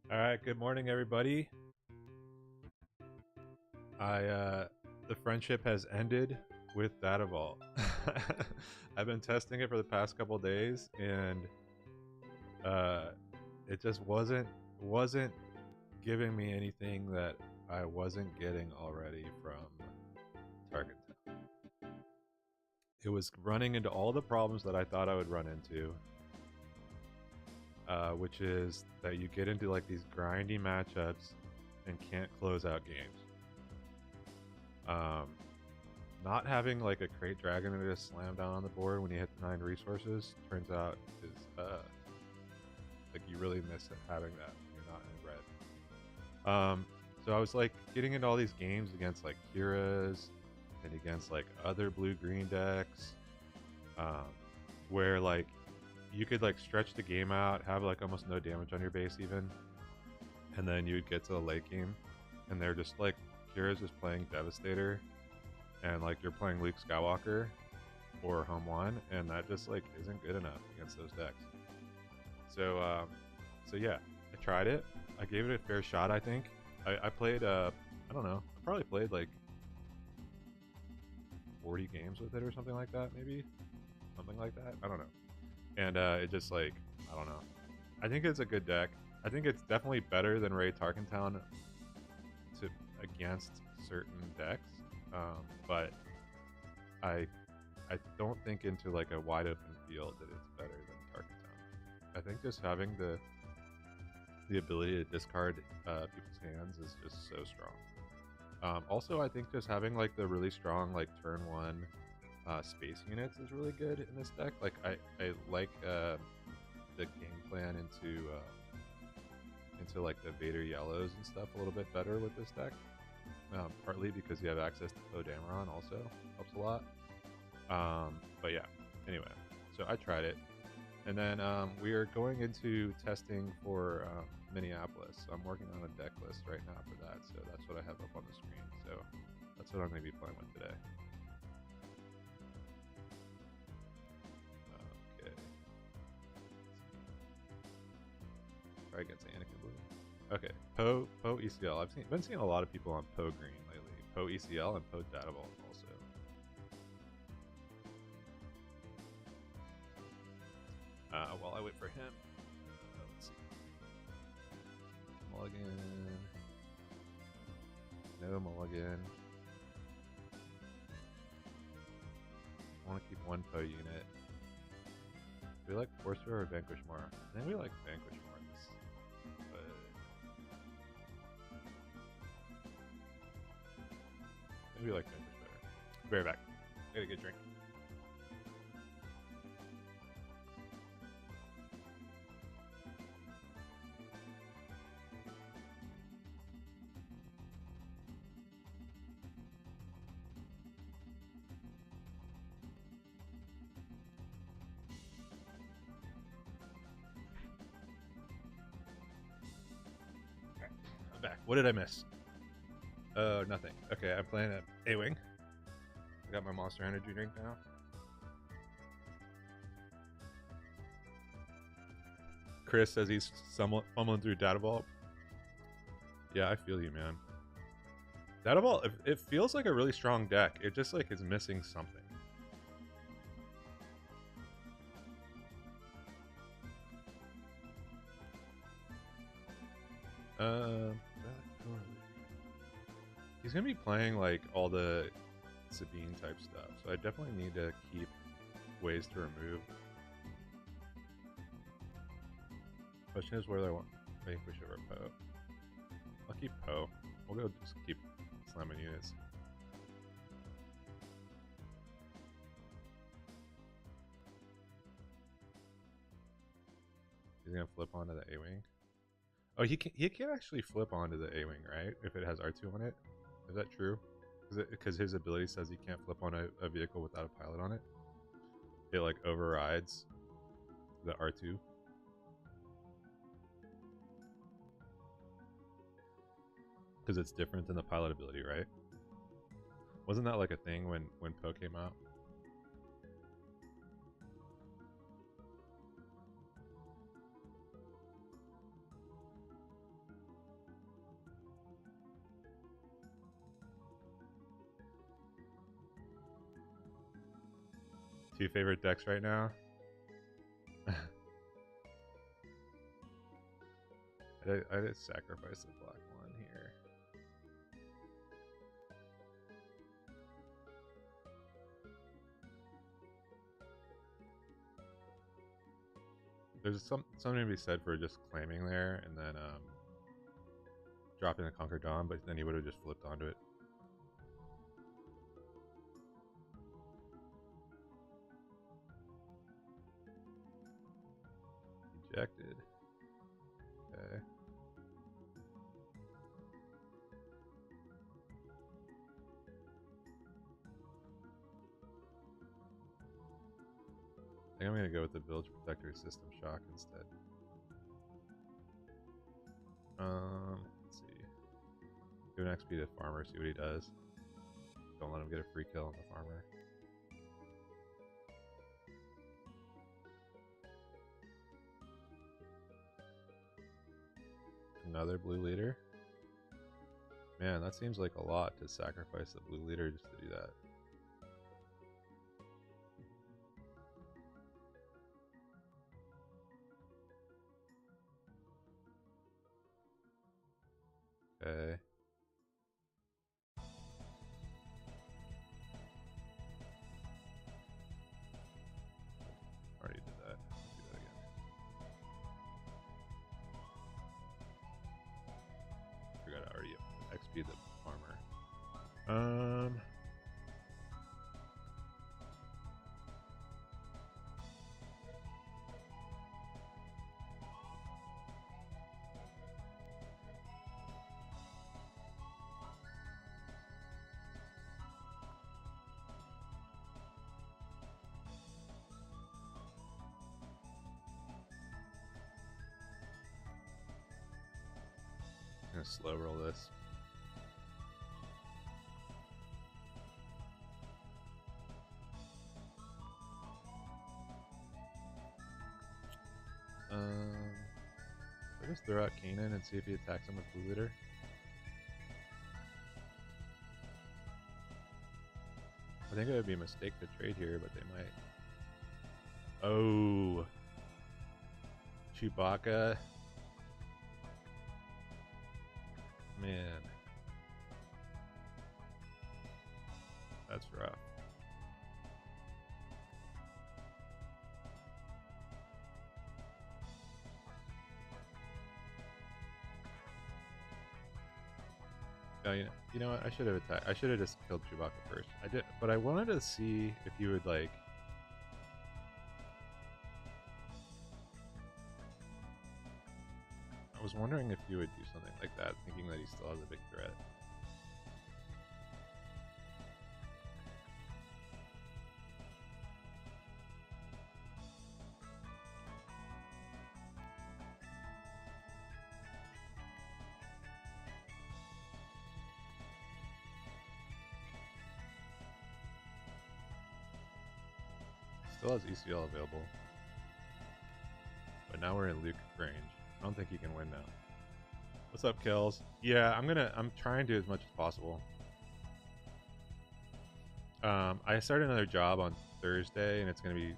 All right, good morning, everybody. I the friendship has ended with Data Vault. I've been testing it for the past couple days, and uh, it just wasn't giving me anything that I wasn't getting already from TARKINTOWN. It was running into all the problems that I thought I would run into, which is that you get into like these grindy matchups and can't close out games. Um, Not having like a crate dragon to just slam down on the board when you hit the 9 resources turns out is like you really miss it having that when you're not in red. So I was like getting into all these games against like Kira's and against like other blue green decks, um, where like you could like stretch the game out, have like almost no damage on your base even, and then you'd get to the late game, and they're just like Kira's just playing Devastator, and like you're playing Luke Skywalker or Home One, and that just like isn't good enough against those decks. So, so yeah, I tried it. I gave it a fair shot. I think I played. I don't know. I probably played like 40 games with it or something like that. Maybe something like that. I don't know. And it just like I don't know. I think it's a good deck. I think it's definitely better than Ray Tarkintown to against certain decks. But I I don't think into like a wide open field that it's better than Tarkintown. I think just having the ability to discard people's hands is just so strong. Also, I think just having like the really strong like turn one space units is really good in this deck. Like I like the game plan into like the Vader yellows and stuff a little bit better with this deck. Partly because you have access to Poe Dameron also helps a lot. But yeah, anyway, so I tried it, and then we are going into testing for Minneapolis. So I'm working on a deck list right now for that, so that's what I have up on the screen. So that's what I'm going to be playing with today. Okay, try against Anakin Blue. Okay, Poe ECL. Been seeing a lot of people on Poe Green lately. Poe ECL and Poe Data Vault also. While I wait for him, let's see. Mulligan. No mulligan. I want to keep one Poe unit. Do we like Forcer or Vanquish more? I think we like Vanquish more. But maybe we like Vanquish better. Be right back. Get a good drink. Okay, I'm back. What did I miss? Oh, nothing. Okay, I'm playing at A-Wing. I got my Monster Energy drink now. Chris says he's somewhat fumbling through Data Vault. Yeah, I feel you, man. Data Vault, it feels like a really strong deck. It just like is missing something. Um, he's gonna be playing like all the Sabine type stuff, so I definitely need to keep ways to remove. Question is whether I want Vanquish over Poe. I'll keep Poe. We'll go just keep slamming units. He's gonna flip onto the A-Wing. Oh, he can actually flip onto the A-Wing, right? If it has R2 on it. Is that true? Because his ability says he can't flip on a vehicle without a pilot on it. It like overrides the R2. Because it's different than the pilot ability, right? Wasn't that like a thing when Poe came out? Two favorite decks right now. I did sacrifice the black one here. There's something to be said for just claiming there and then dropping the Conquer Dawn, but then he would have just flipped onto it. Ejected. Okay. I think I'm gonna go with the Village Protector System Shock instead. Let's see. Give an XP to Farmer, see what he does. Don't let him get a free kill on the Farmer. Another blue leader. Man, that seems like a lot to sacrifice the blue leader just to do that. Okay. Already did that. Let's do that again. Forgot I already XP the Farmer. I'm gonna slow roll this. I just throw out Kanan and see if he attacks him with blue leader. I think it would be a mistake to trade here, but they might. Oh, Chewbacca. Man, that's rough. Oh, you know what? I should have attacked. I should have just killed Chewbacca first. I did, but I wanted to see if you would like. I was wondering if you would do something like that, thinking that he still has a big threat. Still has ECL available. But now we're in Luke range. I don't think he can win now. What's up, Kells? Yeah, I'm trying to as much as possible. I started another job on Thursday, and it's gonna be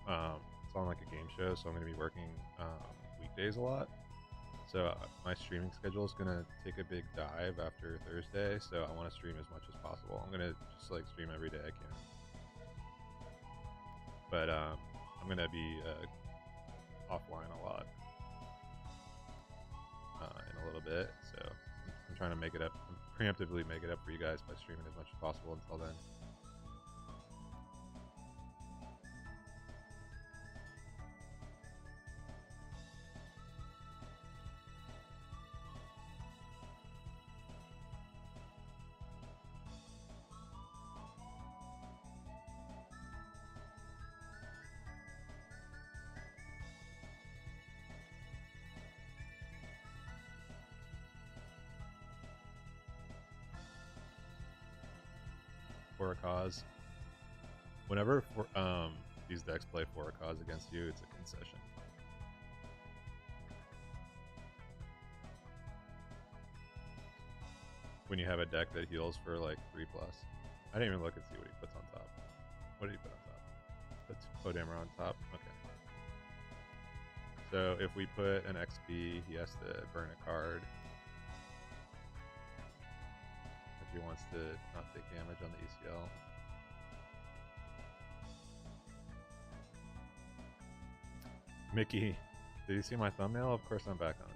it's on like a game show, so I'm gonna be working weekdays a lot. So my streaming schedule is gonna take a big dive after Thursday. So I want to stream as much as possible. I'm gonna just like stream every day I can. But I'm gonna be offline a lot in a little bit, so I'm trying to make it up, preemptively make it up for you guys by streaming as much as possible until then. For a cause. Whenever these decks play for a cause against you, it's a concession. When you have a deck that heals for like 3+. I didn't even look and see what he puts on top. What did he put on top? Podammer on top. Okay. So if we put an XP, he has to burn a card. If he wants to not take damage on the ECL. Mickey, did you see my thumbnail? Of course I'm back on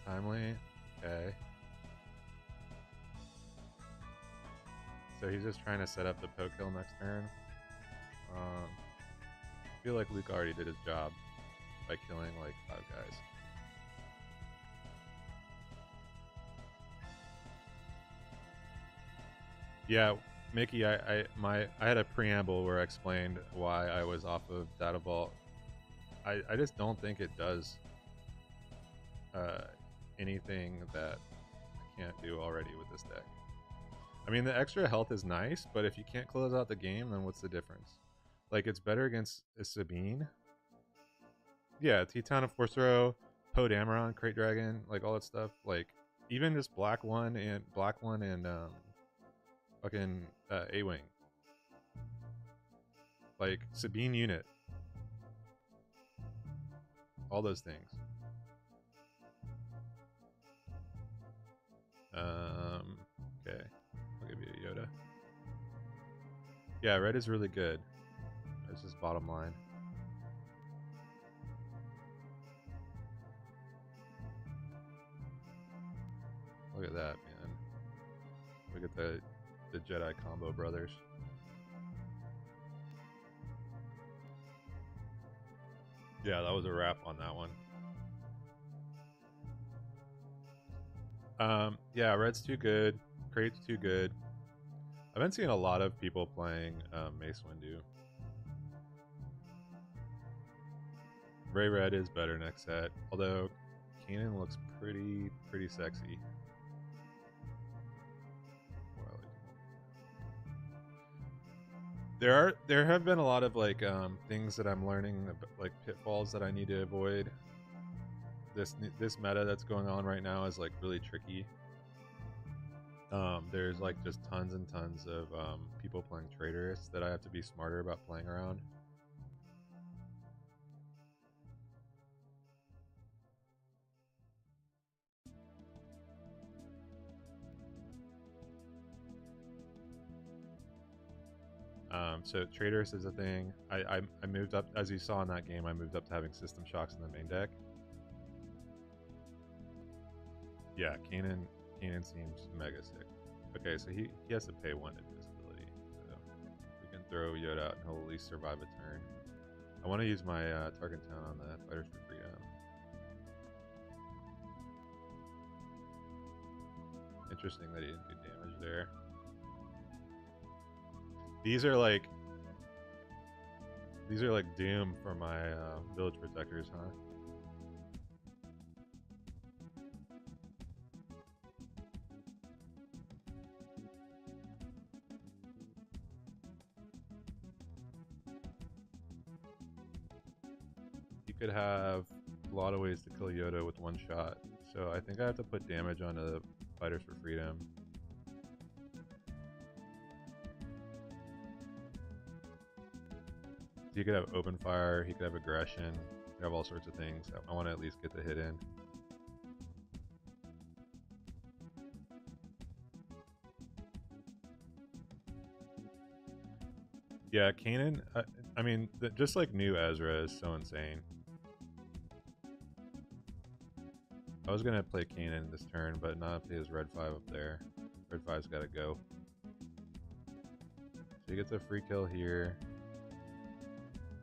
T-Town. Timely. Okay. So he's just trying to set up the poke kill next turn. I feel like Luke already did his job by killing like 5 guys. Yeah, Mickey, I had a preamble where I explained why I was off of Data Vault. I just don't think it does anything that I can't do already with this deck. I mean, the extra health is nice, but if you can't close out the game, then what's the difference? Like, it's better against a Sabine. Yeah, T-Town of Force Throw, Podameron, Crate Dragon, like all that stuff. Like, even just Black One and fucking A-Wing. Like, Sabine unit. All those things. Okay. I'll give you a Yoda. Yeah, red is really good. That's just bottom line. Look at that, man. Look at the Jedi combo brothers. Yeah, that was a wrap on that one. Yeah, red's too good. Crate's too good. I've been seeing a lot of people playing Mace Windu. Ray Red is better next set, although Kanan looks pretty sexy. There have been a lot of like things that I'm learning, like pitfalls that I need to avoid. This meta that's going on right now is like really tricky. There's like just tons and tons of people playing Traitorous that I have to be smarter about playing around. So Traitorous is a thing. I moved up, as you saw in that game, I moved up to having System Shocks in the main deck. Yeah, Kanan seems mega sick. Okay, so he has to pay 1 to do his ability. So we can throw Yoda out and he'll at least survive a turn. I want to use my TARKINTOWN on the Fighters for Freedom. Interesting that he didn't do damage there. These are like doom for my village protectors, huh? You could have a lot of ways to kill Yoda with 1 shot, so I think I have to put damage on the Fighters for Freedom. He could have open fire, he could have aggression, he could have all sorts of things. I want to at least get the hit in. Yeah, Kanan, I mean, just like new Ezra is so insane. I was going to play Kanan this turn, but not if he has Red 5 up there. Red 5's got to go. So he gets a free kill here.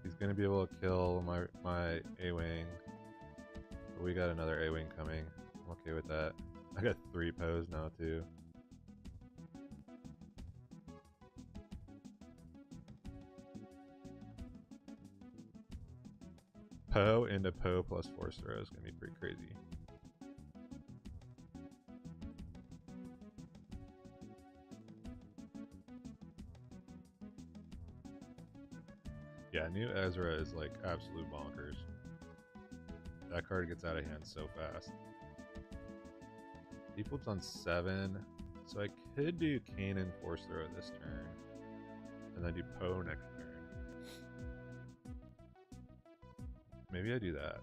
He's going to be able to kill my A-Wing. But we got another A-Wing coming. I'm okay with that. I got 3 Poes now, too. Poe into Poe plus Force Throw is going to be pretty crazy. Yeah, new Ezra is like absolute bonkers. That card gets out of hand so fast. He flips on 7. So I could do Cannon Force Throw this turn, and then do Poe next turn. Maybe I do that.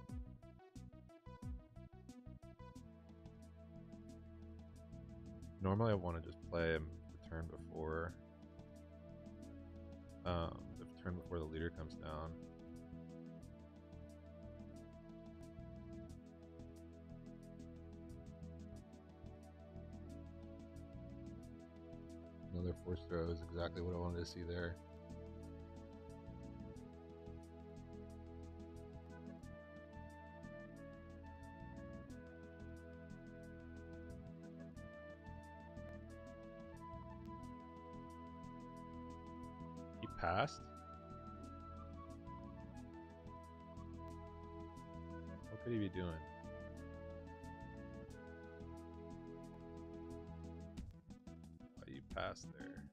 Normally I want to just play him the turn before. The turn before the leader comes down. Another force throw is exactly what I wanted to see there. He passed? What could he be doing? Why you passed there?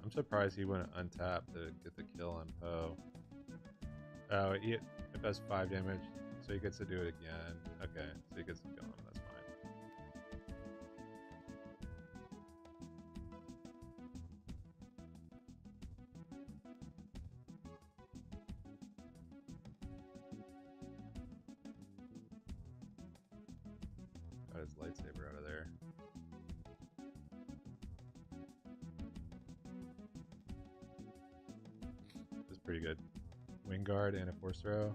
I'm surprised he went untap to get the kill on Poe. Oh, it does 5 damage, so he gets to do it again. Okay, so he gets to kill him, that's fine. Got his lightsaber out of there. That's pretty good. Wing guard and a force throw.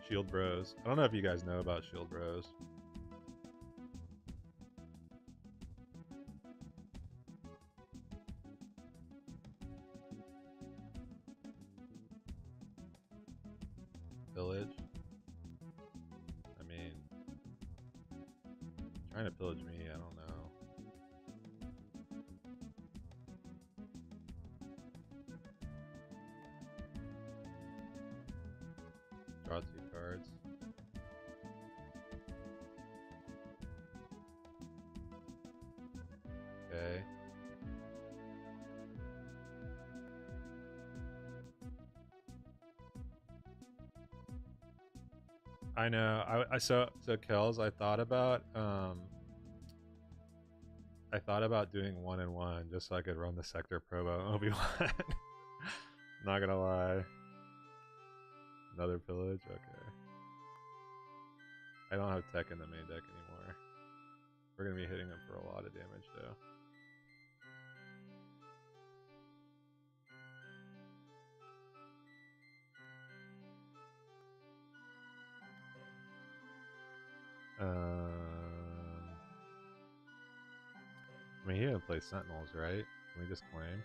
Shield Bros. I don't know if you guys know about Shield Bros. Pillage. I mean, trying to pillage me, I don't know. Draw 2 cards. Okay. I know. So Kells, I thought about doing 1-1 just so I could run the sector probo Obi-Wan. Not gonna lie. Another pillage? Okay. I don't have tech in the main deck anymore. We're gonna be hitting him for a lot of damage though. I mean, he didn't play Sentinels, right? Can we just claim?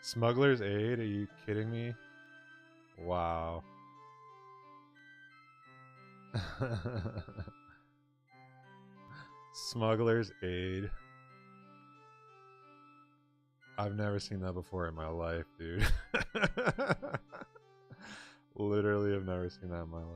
Smuggler's Aid? Are you kidding me? Wow. Smuggler's Aid. I've never seen that before in my life, dude. Literally, I've never seen that in my life.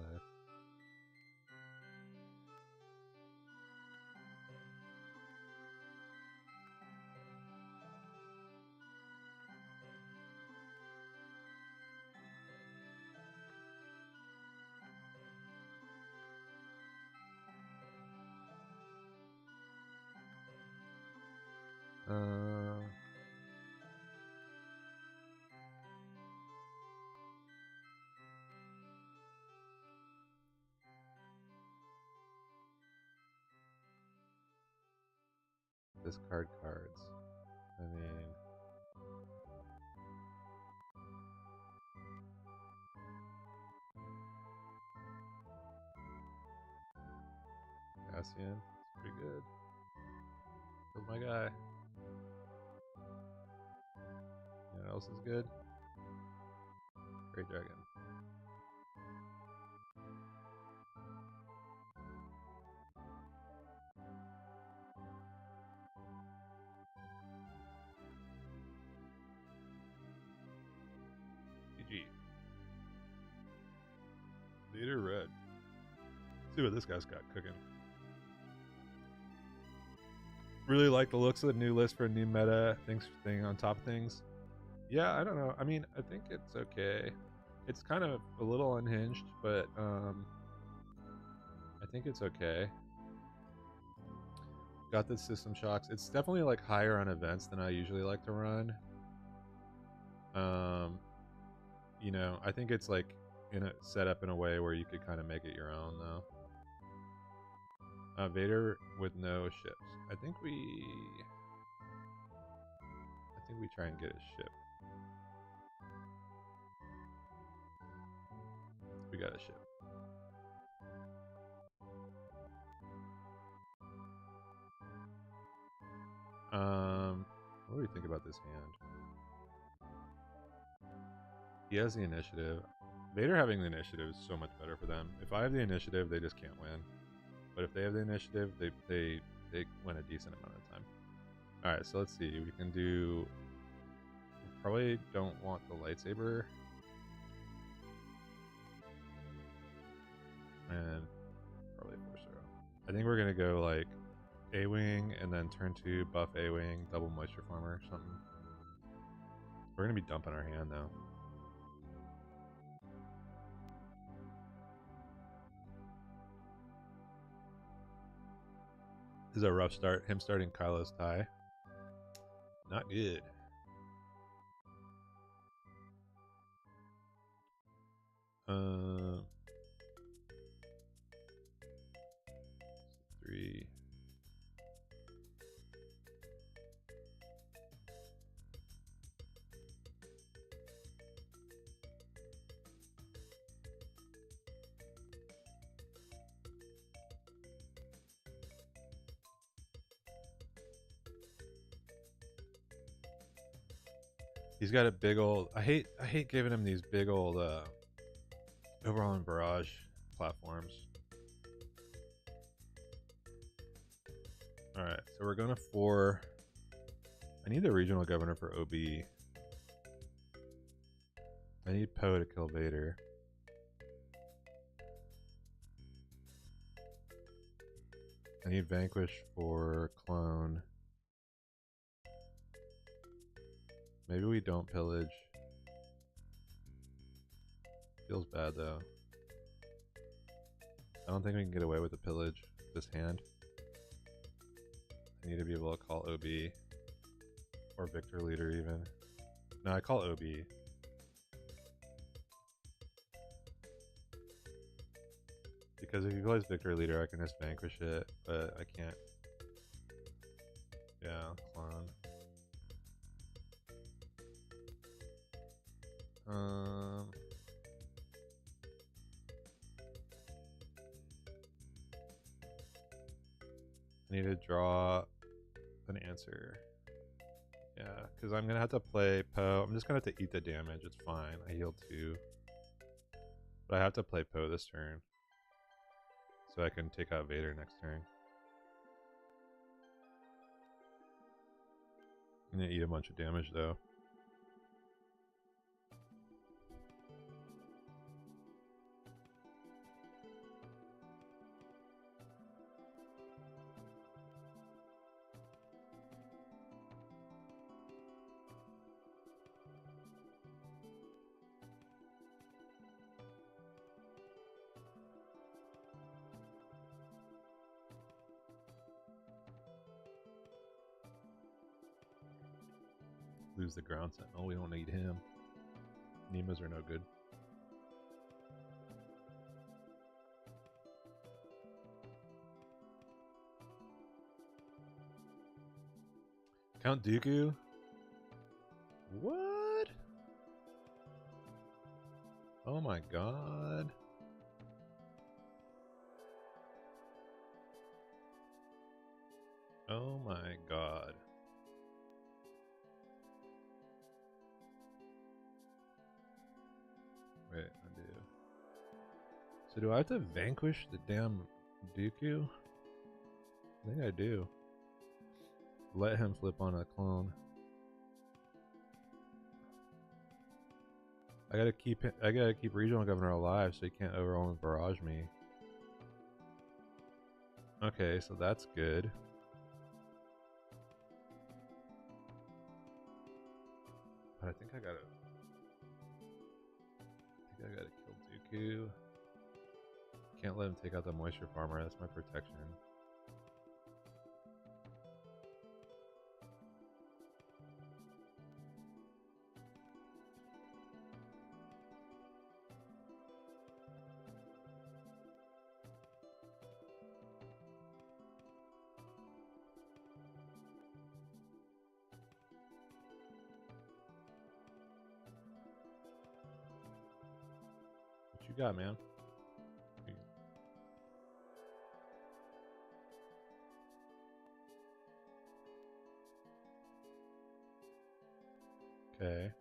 Discard cards. I mean, Cassian, it's pretty good. Killed my guy. You know what else is good? Great Dragon. red. See what this guy's got cooking. Really like the looks of the new list for a new meta thing on top of things. Yeah, I don't know. I mean, I think it's okay. It's kind of a little unhinged, but I think it's okay. Got the system shocks. It's definitely like higher on events than I usually like to run. You know, I think it's like set up in a way where you could kind of make it your own though. Vader with no ships. I think we try and get a ship. We got a ship. What do we think about this hand? He has the initiative. Vader having the initiative is so much better for them. If I have the initiative, they just can't win. But if they have the initiative, they win a decent amount of time. Alright, so let's see. We can do... We probably don't want the lightsaber. And probably Force Arrow. I think we're going to go like A-Wing and then turn 2, buff A-Wing, double Moisture Farmer or something. We're going to be dumping our hand though. This is a rough start. Him starting Kylo's tie. Not good. Three. He's got a big old... I hate giving him these big old overall and barrage platforms. Alright, so we're going to 4. I need the regional governor for OB. I need Poe to kill Vader. I need Vanquish for clone. Maybe we don't pillage. Feels bad though. I don't think we can get away with the pillage this hand. I need to be able to call OB. Or Victor Leader even. No, I call OB. Because if he plays Victor Leader, I can just vanquish it, but I can't. Yeah, clone. I need to draw an answer. Yeah, because I'm going to have to play Poe. I'm just going to have to eat the damage. It's fine. I heal 2. But I have to play Poe this turn. So I can take out Vader next turn. I'm going to eat a bunch of damage though. Lose the ground sentinel. We don't need him. Nemas are no good. Count Dooku? What? Oh my god. Oh my god. Wait, I do. So do I have to vanquish the damn Dooku? I think I do. Let him flip on a clone. I gotta keep regional governor alive so he can't overwhelming barrage me. Okay, so that's good. But I think I gotta kill Dooku. Can't let him take out the moisture farmer, that's my protection. What you got, man? Okay.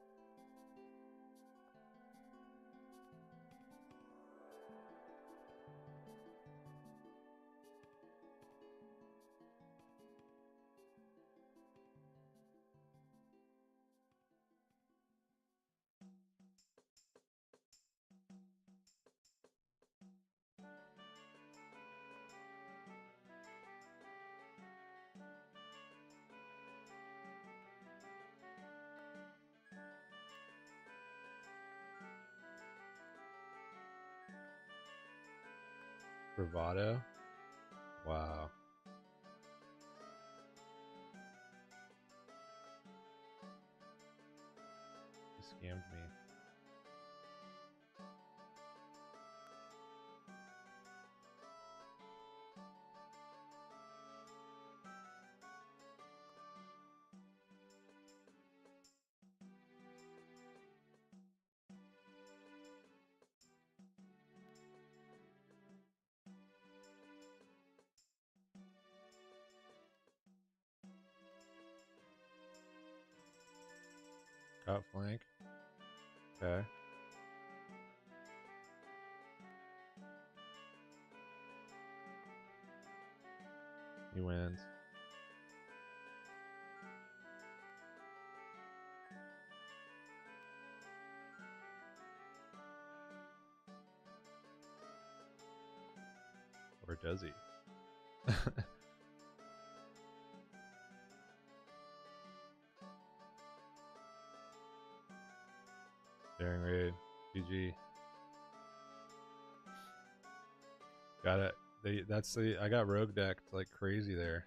Bravado? Wow. You scammed me. Outflank. Okay. He wins. Or does he? Daring raid. GG. Got it. I got rogue decked like crazy there.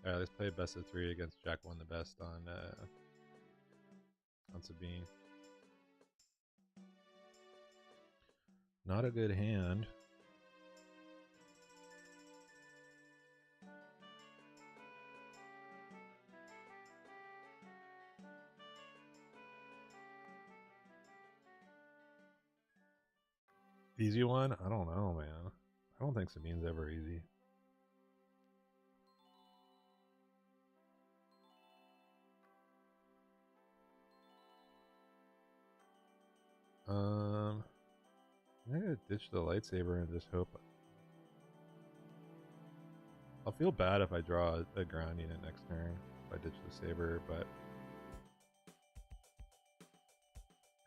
Alright, let's play best of 3 against Jack won the best on Sabine. Not a good hand. Easy one? I don't know, man. I don't think Sabine's ever easy. I'm gonna ditch the lightsaber and just hope. I'll feel bad if I draw a ground unit next turn if I ditch the saber, but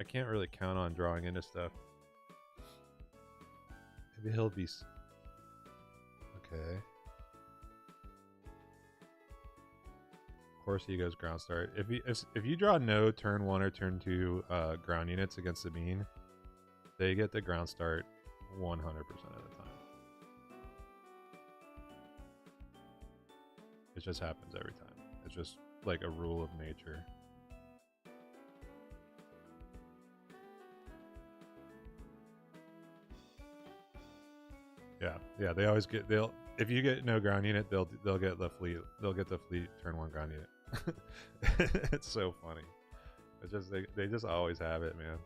I can't really count on drawing into stuff. Maybe he'll be okay. Of course he goes ground start. If you draw no turn 1 or turn 2 ground units against Sabine, they get the ground start 100% of the time. It just happens every time. It's just like a rule of nature. Yeah, they always get if you get no ground unit, they'll get the fleet. They'll get the fleet turn 1 ground unit. It's so funny. It's just they just always have it, man.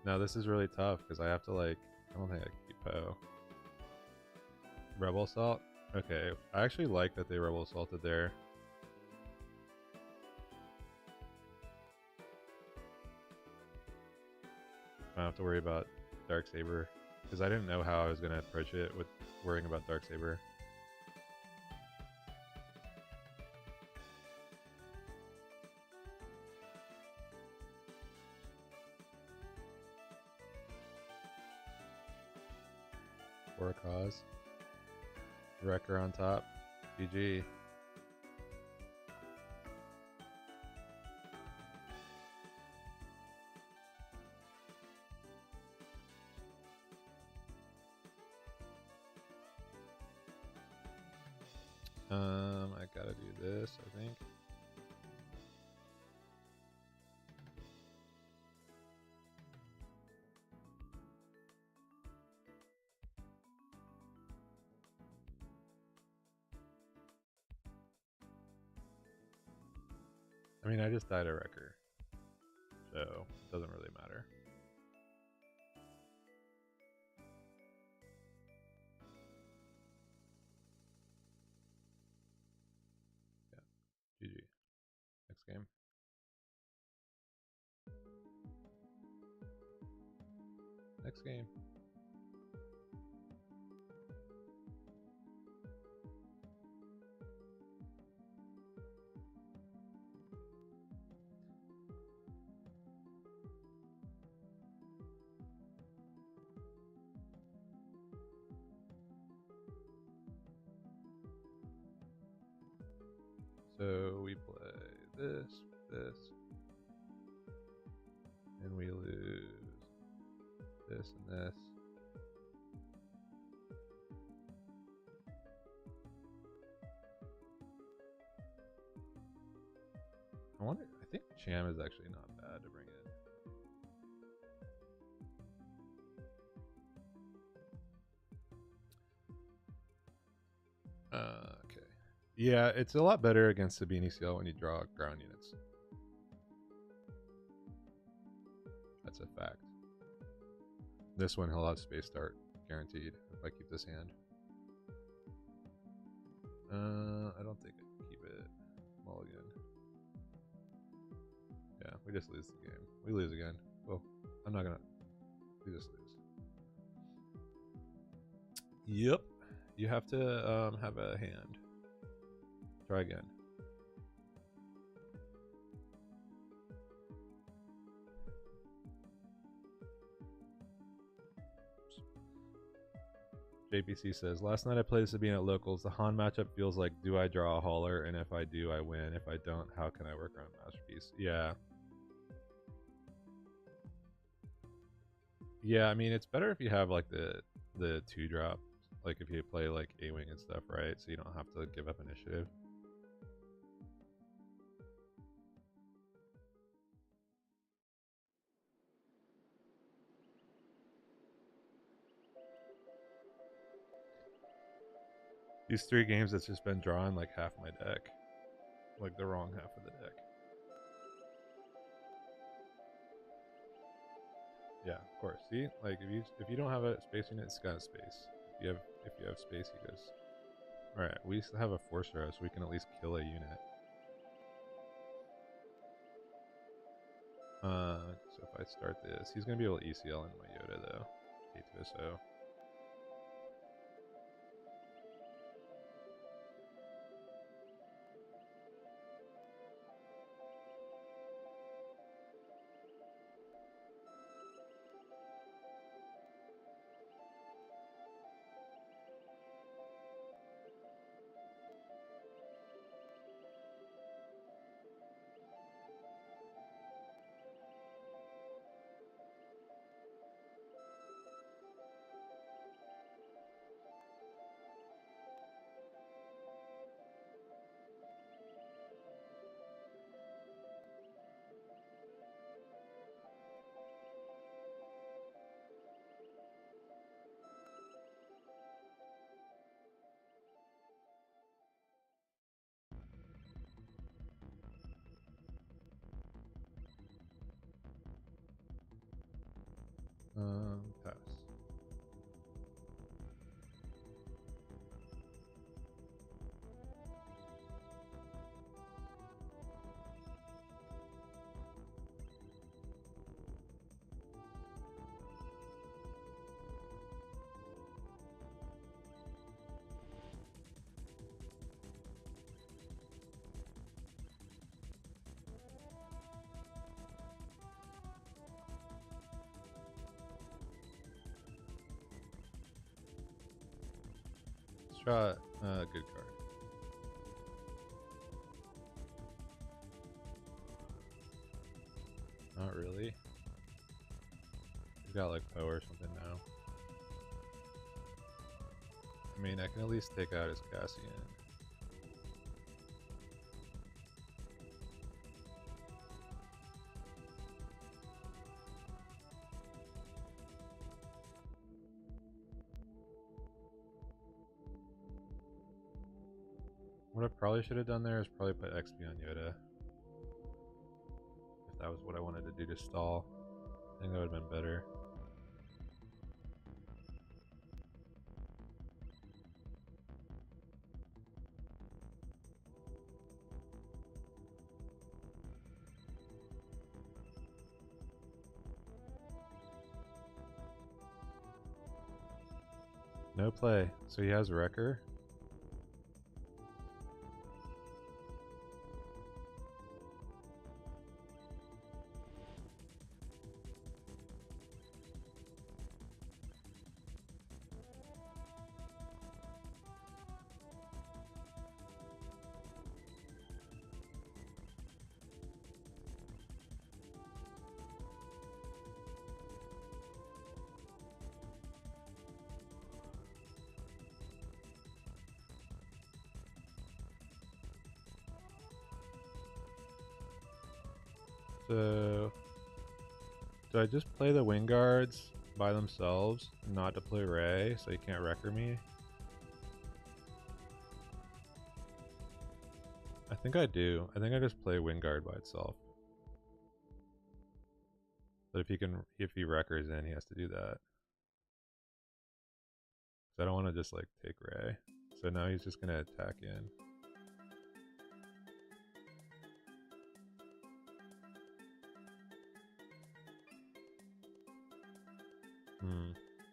Now this is really tough because I have to I don't think I can keep Poe. Rebel assault? Okay, I actually like that they rebel assaulted there. I don't have to worry about Darksaber because I didn't know how I was going to approach it with worrying about Darksaber. Wrecker on top. GG. I gotta do this, I think. I mean, I just died a wrecker, so it doesn't really matter. Yeah, GG. Next game. Next game. So we play this, and we lose this and this. I think Cham is actually not bad to bring in. Okay. Yeah, it's a lot better against Sabine CL when you draw ground units. That's a fact. This one he'll have space start guaranteed if I keep this hand. I don't think I can keep it. Mulligan. Yeah, we just lose the game. We lose again. Well, I'm not gonna. We just lose. Yep. You have to have a hand. Try again. JPC says, last night I played Sabine at locals. The Han matchup feels like, do I draw a hauler? And if I do, I win. If I don't, how can I work around Masterpiece? Yeah. Yeah, I mean, it's better if you have like the 2-drop. Like if you play like A-Wing and stuff, right? So you don't have to give up initiative. These 3 games, it's just been drawing like half my deck. Like the wrong half of the deck. Yeah, of course. See, like if you don't have a space unit, it's got a space. If you have space, he goes. All right, we have a force arrow, so we can at least kill a unit. So if I start this, he's gonna be able to ECL into my Yoda though. K2SO. draw a good card. Not really. He's got like Poe or something now. I mean, I can at least take out his Cassian. What I probably should have done there is probably put XP on Yoda. If that was what I wanted to do to stall. I think that would have been better. No play. So he has Wrecker. So, do I just play the Wing Guards by themselves and not to play Rey so he can't Wrecker me? I think I do. I think I just play Wing Guard by itself. But if he Wreckers in, he has to do that. So I don't want to just like take Rey. So now he's just gonna attack in.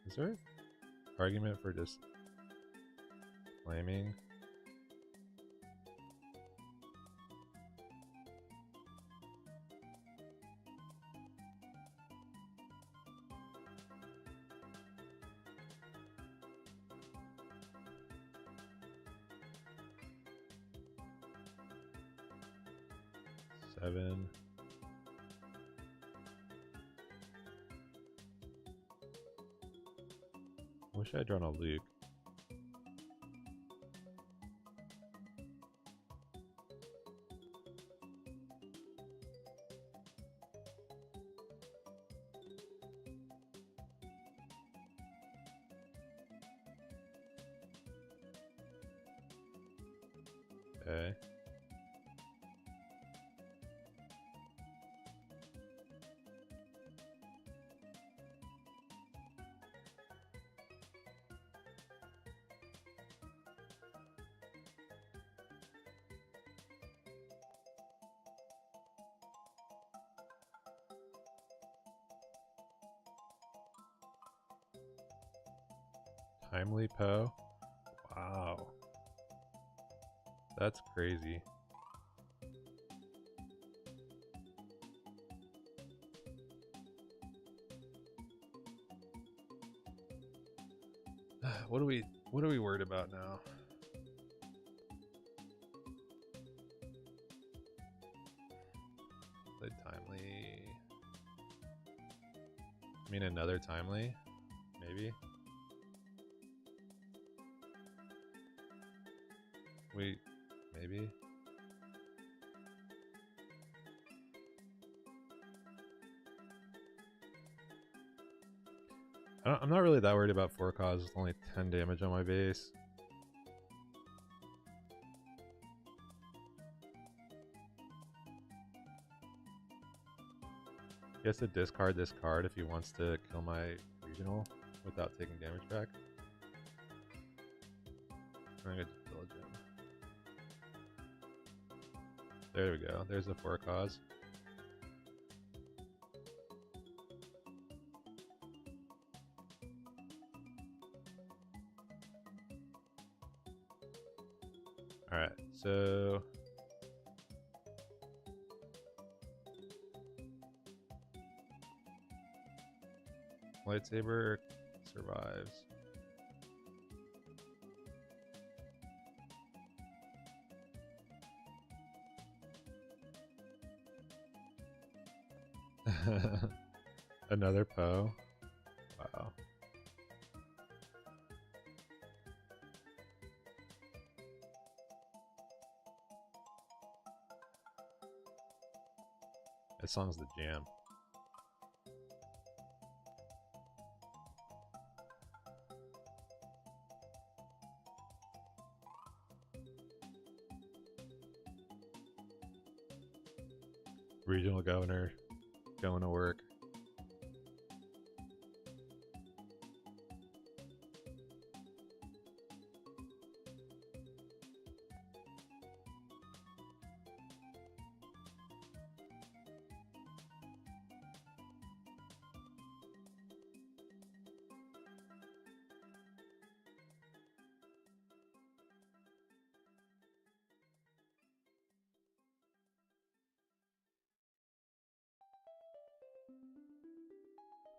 Is there an argument for just flaming? Seven. Wish I'd drawn a Luke. Okay. Timely Poe? Wow. That's crazy. What are we worried about now? The Timely. I mean another Timely? Maybe? Maybe? I'm not really that worried about 4 cause, it's only 10 damage on my base. He has to discard this card if he wants to kill my regional without taking damage back. I'm gonna Diligent. There we go. There's the 4 cause. Alright, so lightsaber survives. Another Poe? Wow. That song's the jam. Regional governor going to work.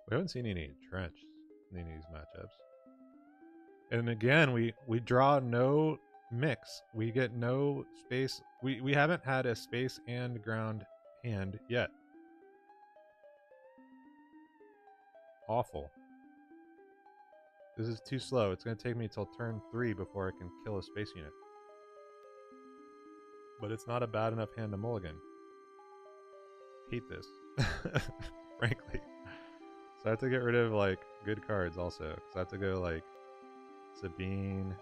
We haven't seen any trench in any of these matchups. And again, we draw no mix. We get no space. We haven't had a space and ground hand yet. Awful. This is too slow. It's going to take me till turn 3 before I can kill a space unit. But it's not a bad enough hand to mulligan. Hate this. Frankly. So I have to get rid of like good cards also. Because I have to go like Sabine.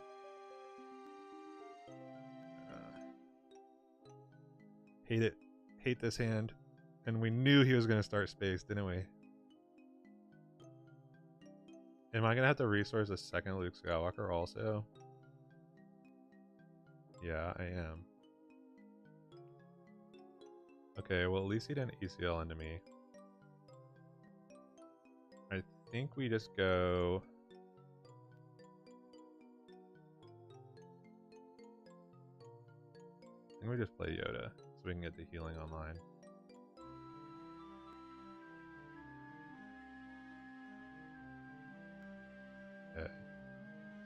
Hate it. Hate this hand. And we knew he was going to start space, didn't we? Am I going to have to resource a second Luke Skywalker also? Yeah, I am. Okay, well at least he didn't ECL into me. I think we just go... I think we just play Yoda so we can get the healing online. Okay.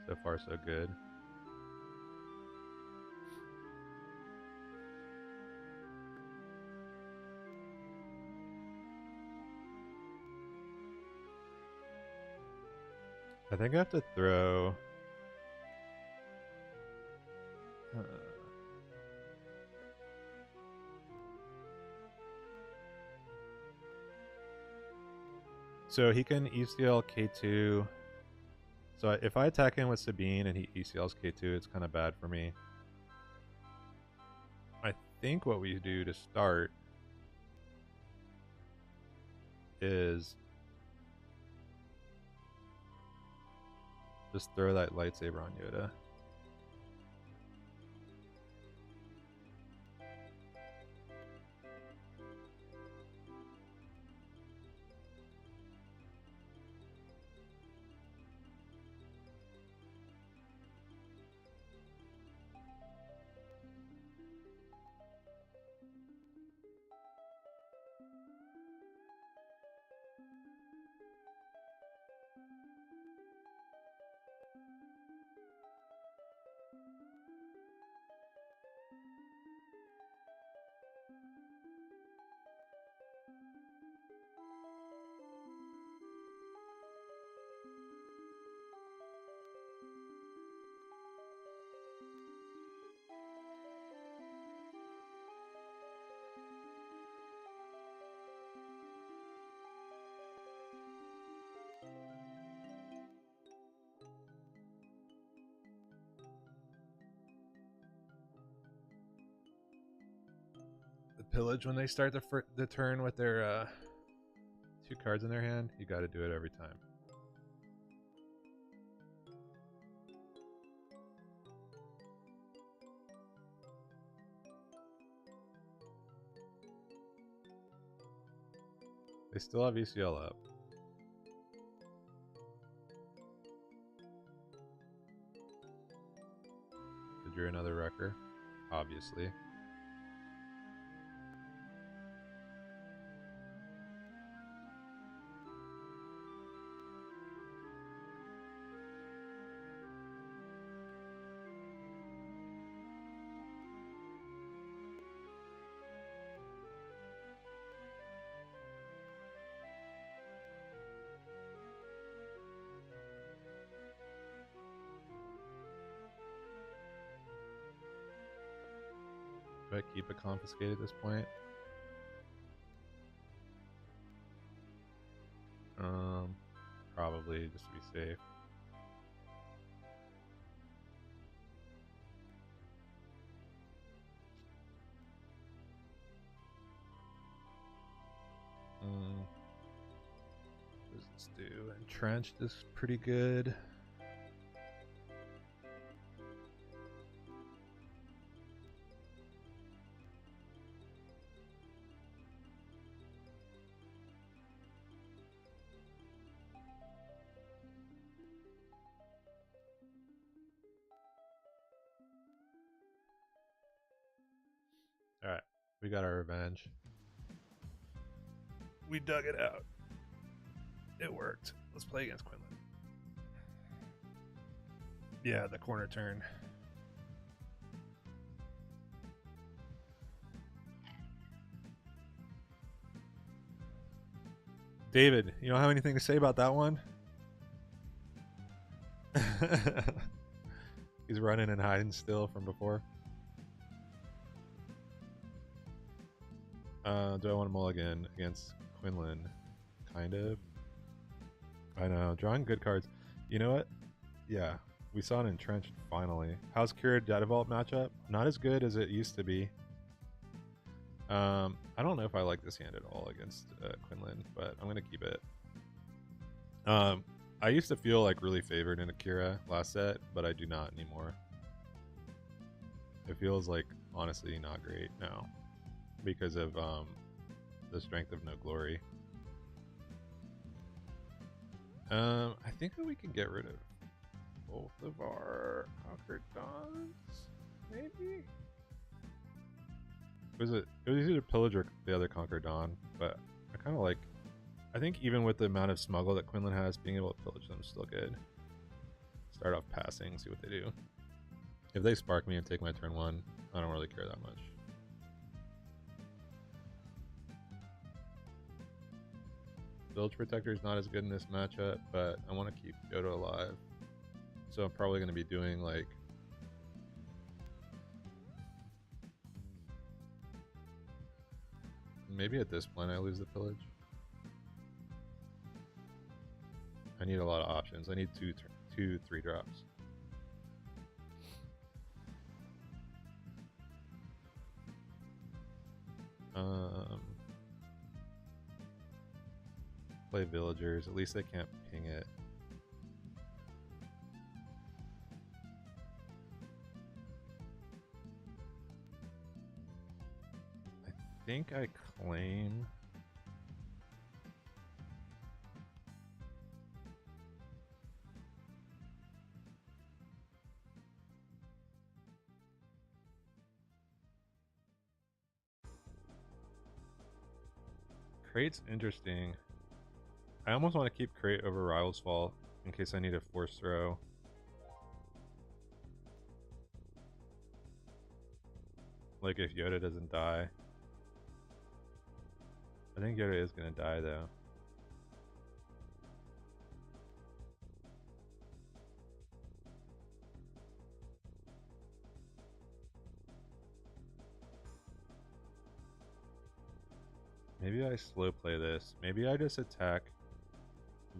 So far so good. I think I have to throw... So he can ECL K2. So if I attack him with Sabine and he ECLs K2, it's kind of bad for me. I think what we do to start is just throw that lightsaber on Yoda. Pillage when they start the turn with their 2 cards in their hand. You got to do it every time. They still have ECL up. They drew another wrecker, obviously. Should I keep it confiscated at this point? Probably just to be safe. What does this do? Entrenched is pretty good. Alright, we got our revenge. We dug it out. It worked. Let's play against Quinlan. Yeah, the corner turn. David, you don't have anything to say about that one? He's running and hiding still from before. Do I want to mulligan against Quinlan? Kind of. I know, drawing good cards. You know what? Yeah, we saw an entrenched finally. How's Kira Data Vault matchup? Not as good as it used to be. I don't know if I like this hand at all against Quinlan, but I'm gonna keep it. I used to feel like really favored in Akira last set, but I do not anymore. It feels like honestly not great now because of the strength of No Glory. I think that we can get rid of both of our Conquered Dons, maybe? It was either Pillage or the other Conquered Dawn, but I kind of like, I think even with the amount of smuggle that Quinlan has, being able to pillage them is still good. Start off passing, see what they do. If they spark me and take my turn 1, I don't really care that much. Village Protector is not as good in this matchup, but I want to keep Yoda alive. So I'm probably going to be doing like maybe at this point I lose the pillage. I need a lot of options. I need two 3-drops. Play villagers. At least they can't ping it. I think I claim. Crate's interesting. I almost want to keep Crate over Rival's Fall in case I need a force throw. Like if Yoda doesn't die. I think Yoda is going to die though. Maybe I slow play this. Maybe I just attack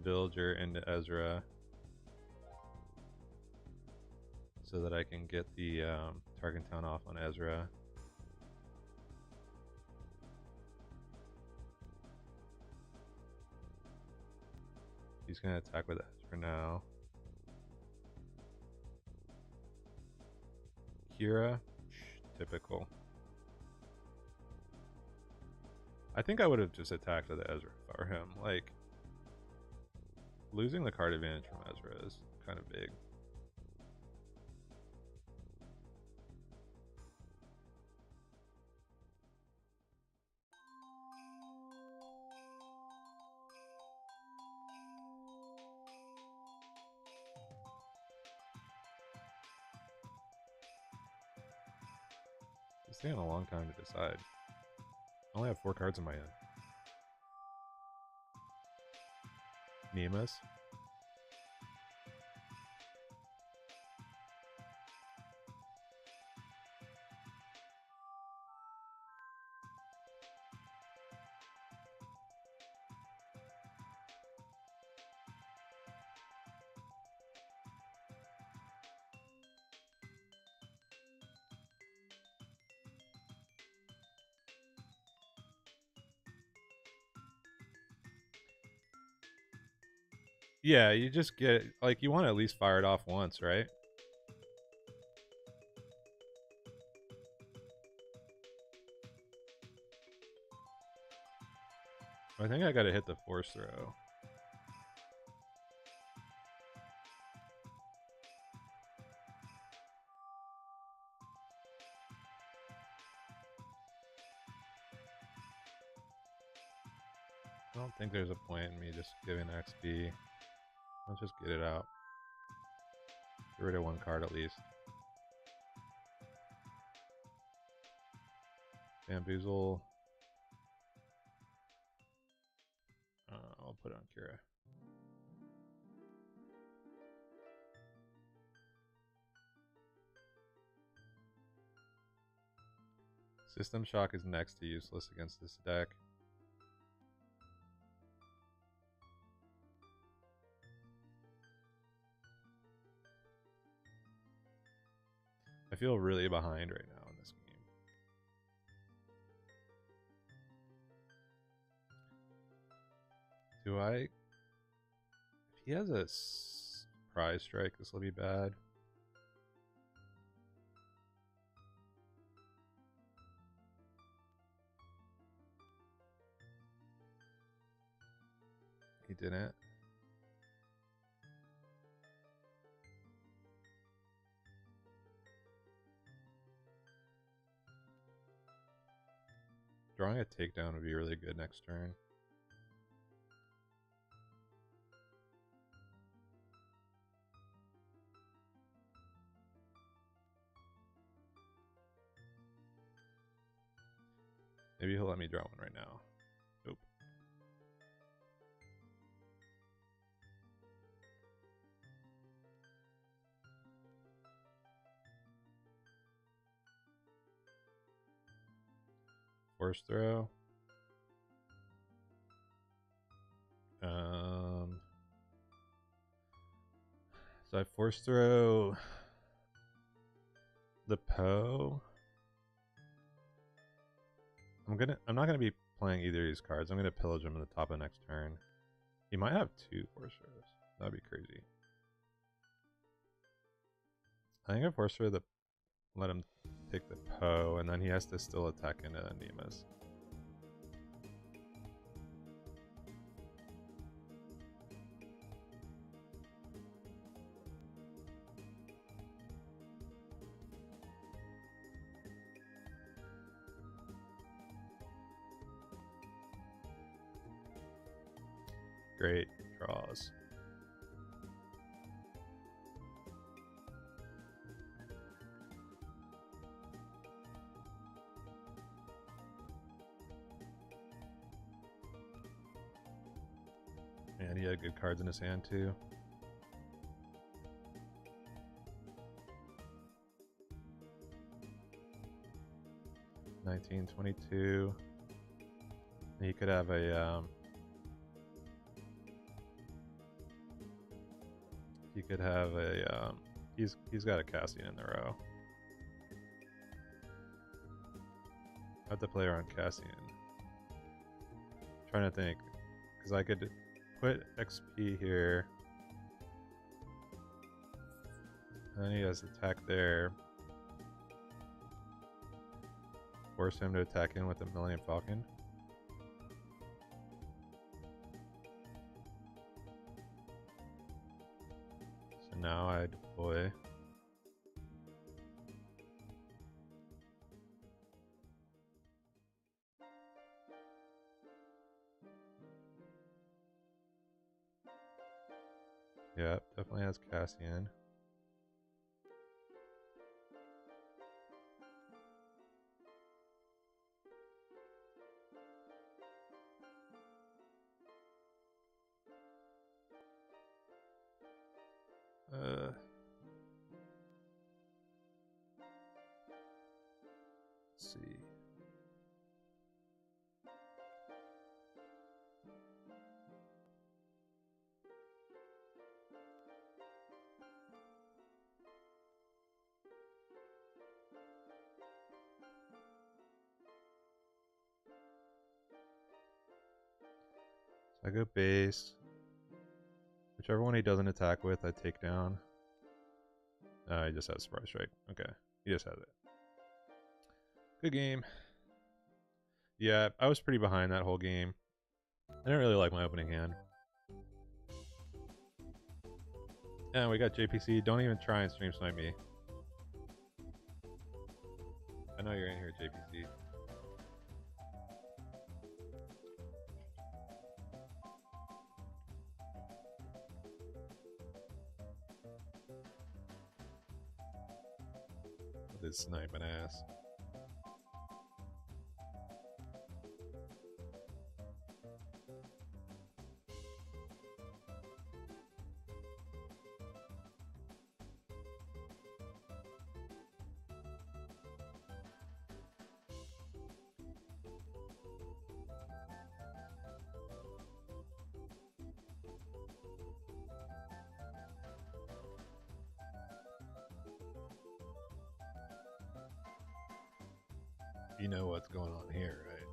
Villager into Ezra so that I can get the TARKINTOWN off on Ezra. He's going to attack with Ezra now. Kira, typical. I think I would have just attacked with Ezra if I were him. Like, losing the card advantage from Ezra is kind of big. It's taking a long time to decide. I only have 4 cards in my hand. Nemus. Yeah, you just get like you want to at least fire it off once, right? I think I gotta hit the force throw. I don't think there's a point in me just giving XP. Let's just get it out. Get rid of one card at least. Bamboozle. I'll put it on Kira. System Shock is next to useless against this deck. I feel really behind right now in this game. Do I... If he has a prize strike, this will be bad. He didn't. Drawing a takedown would be really good next turn. Maybe he'll let me draw one right now. Nope. Force throw. So I force throw the Poe. I'm not gonna be playing either of these cards. I'm gonna pillage him at the top of the next turn. He might have 2 force throws. That'd be crazy. I think I force throw the let him take the Poe, and then he has to still attack into Nemas. Great draws. And he had good cards in his hand too. $19.22. He could have a he could have a he's got a Cassian in the row. I have to play around Cassian. I'm trying to think, because I could put XP here, and then he has attack there. Force him to attack in with the Millennium Falcon. So now I deploy. Yeah, definitely has Cassian. Let's see. So I go base, Whichever one he doesn't attack with, I take down. He just has Surprise Strike. Okay, he just has it. Good game. Yeah, I was pretty behind that whole game. I didn't really like my opening hand. And we got JPC. Don't even try and stream snipe me. I know you're in here, JPC. With his sniping ass. You know what's going on here, right?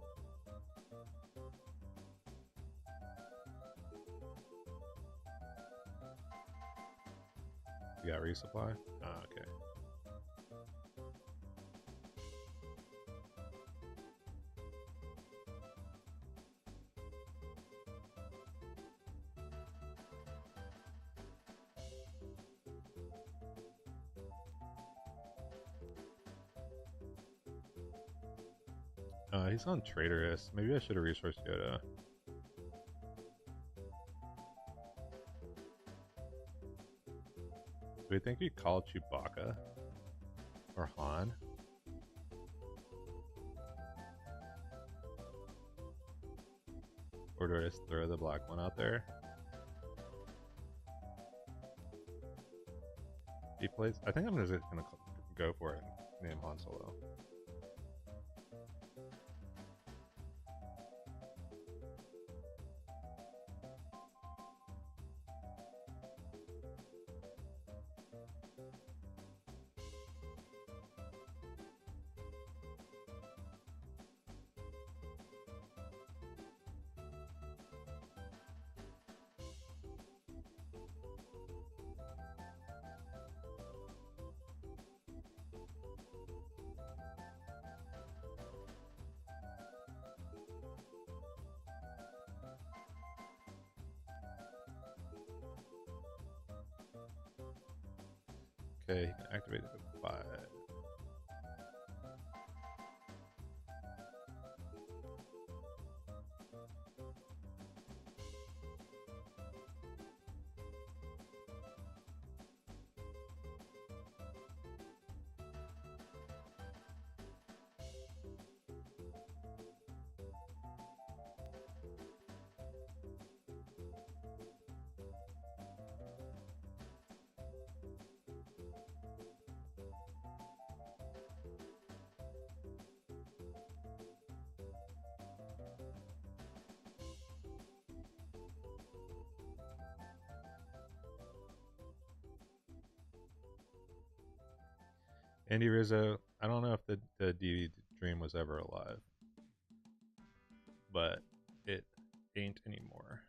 You got resupply? Oh, okay. He's on Traitorous. Maybe I should have resourced Yoda. Do we think he called Chewbacca? Or Han? Or do I just throw the black one out there? He plays... I think I'm just gonna go for it and name Han Solo. Okay, he can activate it at 5. Andy Rizzo, I don't know if the DD dream was ever alive, but it ain't anymore.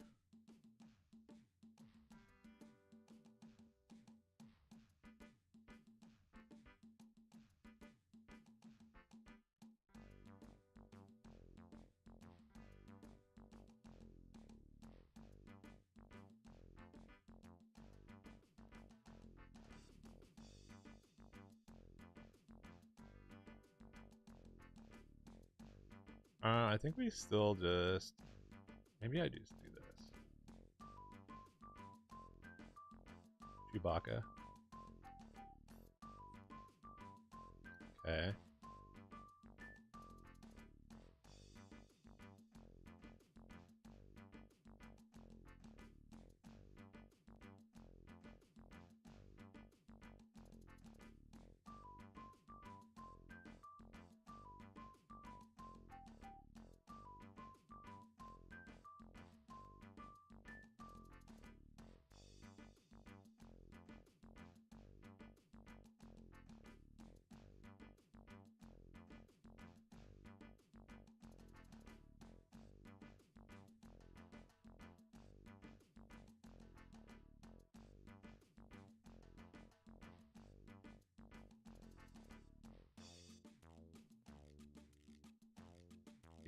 I think we still just... Maybe I just do this. Chewbacca. Okay.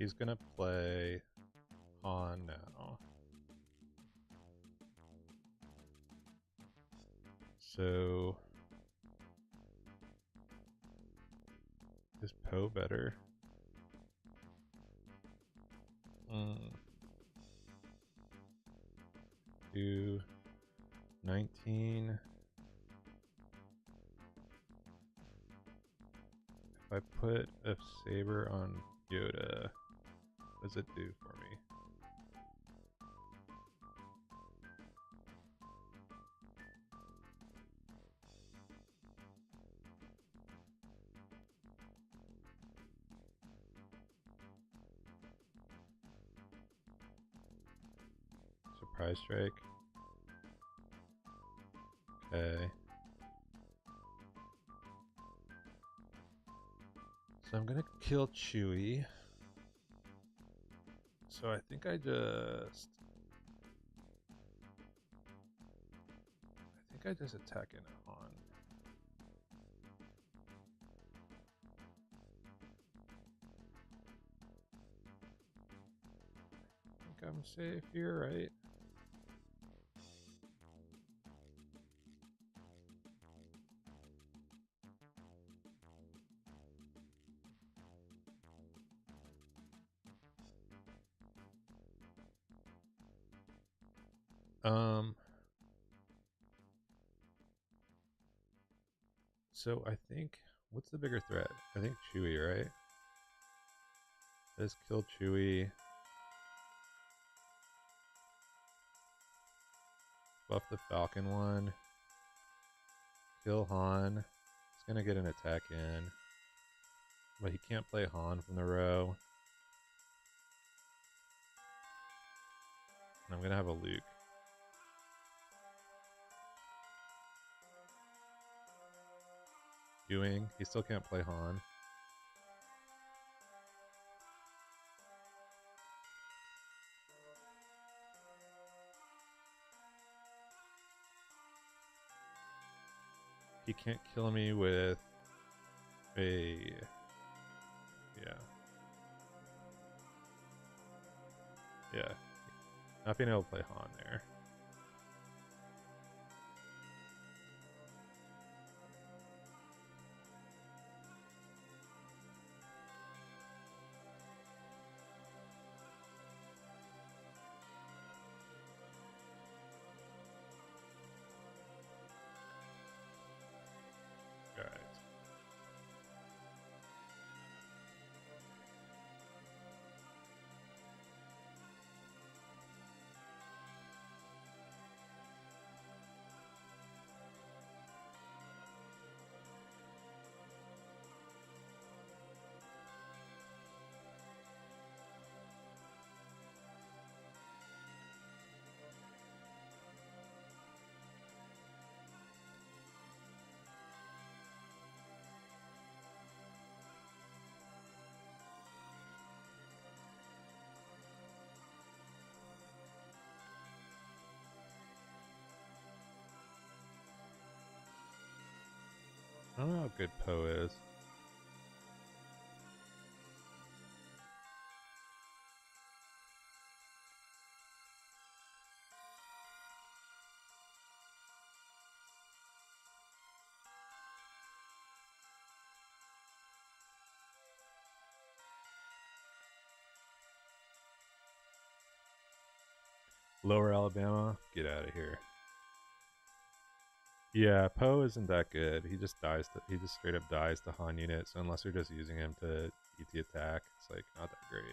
he's gonna play Han now. So is Poe better? Do 19. If I put a saber on Yoda, what does it do for me? Surprise strike. Okay. So I'm gonna kill Chewie. So I think I just attack in Han. I think I'm safe here, right? So I think, what's the bigger threat? I think Chewie, right? Let's kill Chewie. Buff the Falcon one. Kill Han. He's gonna get an attack in. But he can't play Han from the row. And I'm gonna have a Luke. Doing. He still can't play Han. He can't kill me with a... Yeah. Yeah. Not being able to play Han there. Alright. I don't know how good Poe is. Lower Alabama? Get out of here. Yeah, Poe isn't that good. He just straight up dies to Han unit, so unless you're just using him to eat the attack, it's like not that great.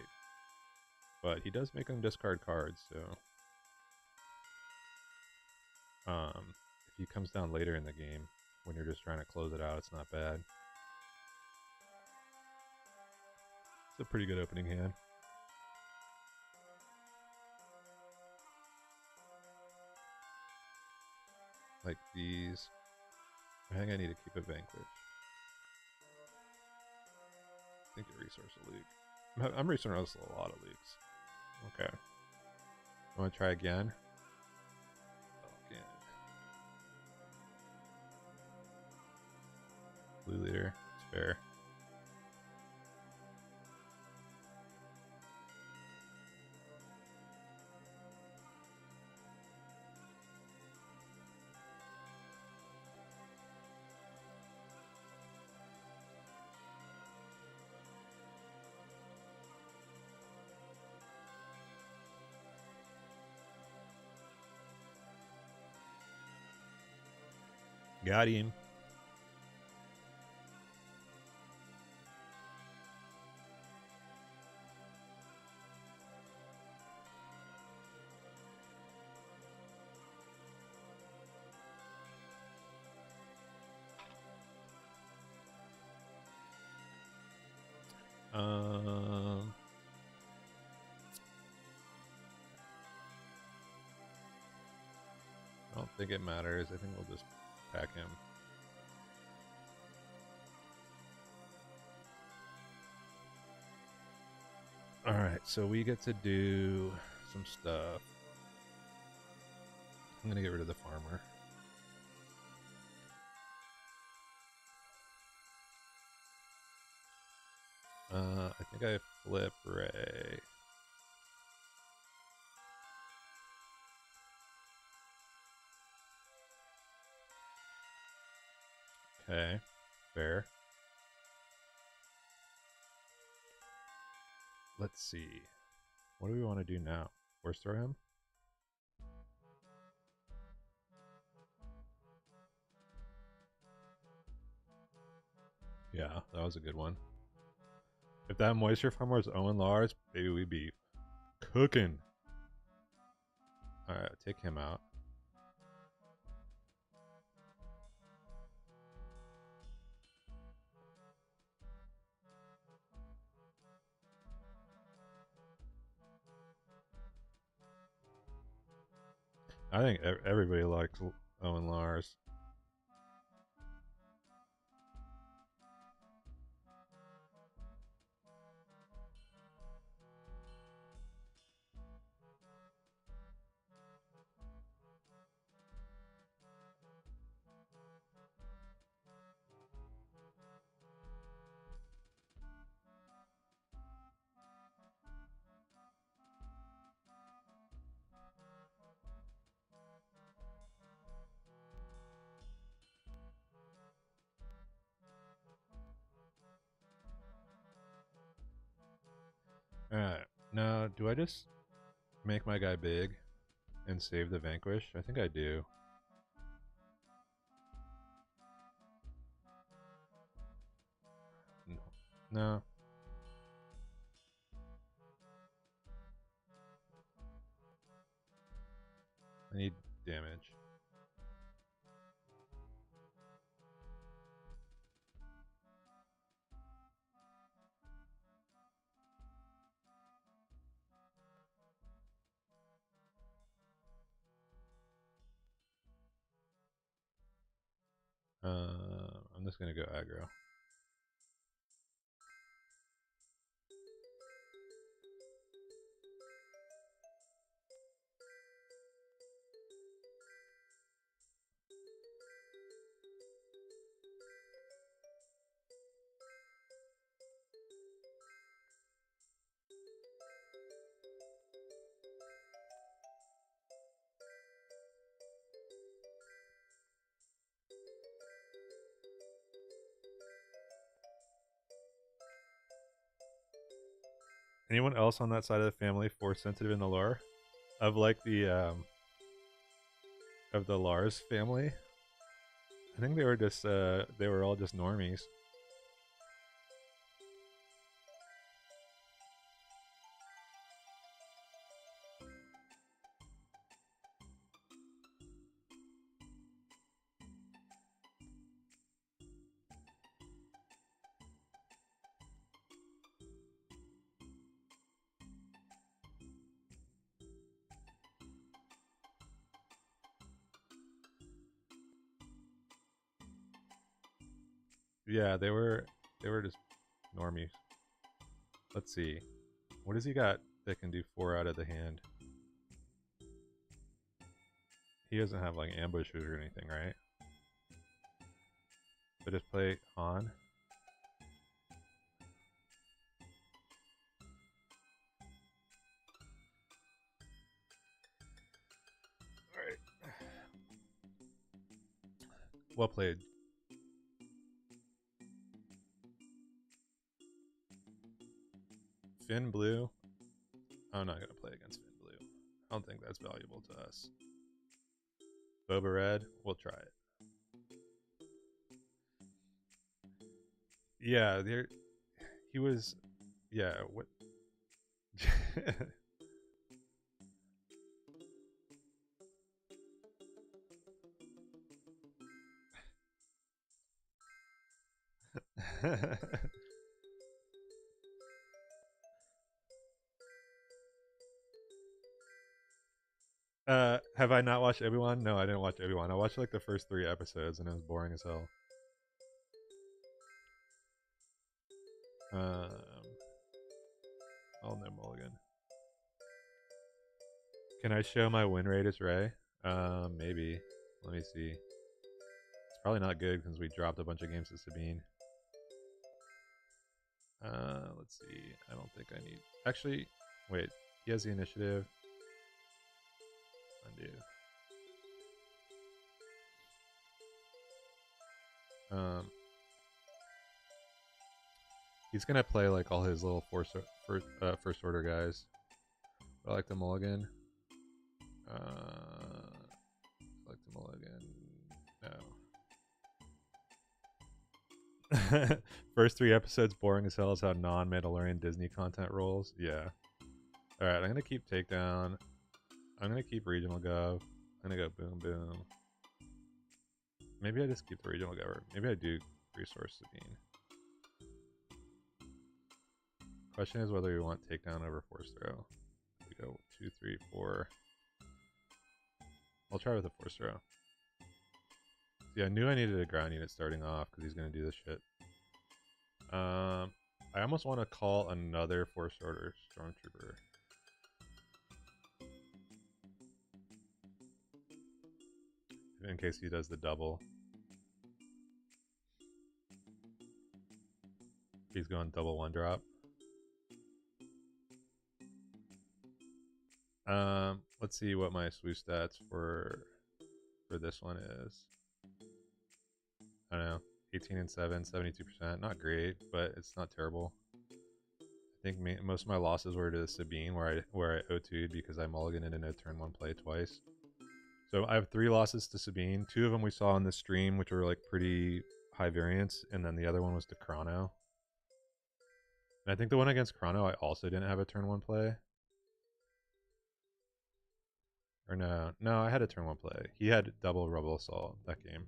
But he does make him discard cards, so if he comes down later in the game when you're just trying to close it out, it's not bad. It's a pretty good opening hand. Like these. I think I need to keep it vanquish. I think a resource a Luke. I'm resourcing a lot of Lukes. Okay. I want to try again. Again. Blue leader. It's fair. Got him. I don't think it matters. I think we'll just pack him. Alright, so we get to do some stuff. I'm gonna get rid of the farmer. I think I flip Ray. Okay, fair. Let's see. What do we want to do now? Force throw him? Yeah, that was a good one. If that moisture farmer was Owen Lars, baby, we'd be cooking. Alright, take him out. I think everybody likes Owen Lars. Alright, now do I just make my guy big and save the vanquish? I think I do. No. I need damage. I'm just gonna go aggro. Anyone else on that side of the family force sensitive in the lore? Of like the of the Lars family? I think they were just they were all just normies. Yeah, they were just normies. Let's see. What does he got that can do 4 out of the hand? He doesn't have like ambushes or anything, right? So just play Han. Alright. Well played. Finn Blue. I'm not gonna play against Finn Blue. I don't think that's valuable to us. Boba Red, we'll try it. Yeah, there he was. Yeah, what? Have I not watched Obi-Wan? No, I didn't watch Obi-Wan. I watched like the first 3 episodes and it was boring as hell. Um, I'll no mulligan. Can I show my win rate as Ray? Maybe. Let me see. It's probably not good because we dropped a bunch of games to Sabine. Let's see. I don't think I need. Actually, wait. He has the initiative. Undo. He's gonna play like all his little first order guys. I like the mulligan. Like the mulligan. No. First 3 episodes boring as hell is how non-Mandalorian Disney content rolls. Yeah. All right, I'm gonna keep takedown. I'm gonna keep regional gov. I'm gonna go boom boom. Maybe I just keep the regional gov. Maybe I do resource Sabine. Question is whether we want takedown over force throw. We go 2, 3, 4. I'll try with a force throw. Yeah, I knew I needed a ground unit starting off because he's gonna do this shit. I almost want to call another force order stormtrooper. In case he does the double. He's going double 1-drop. Let's see what my swoosh stats for this one is. I don't know, 18 and 7, 72%. Not great, but it's not terrible. I think most of my losses were to Sabine, where I O2'd because I mulliganed in a turn 1 play twice. So I have 3 losses to Sabine. 2 of them we saw on the stream, which were like pretty high variance, and then the other one was to Chrono. And I think the one against Chrono, I also didn't have a turn 1 play. Or no, I had a turn 1 play. He had double Rebel Assault that game.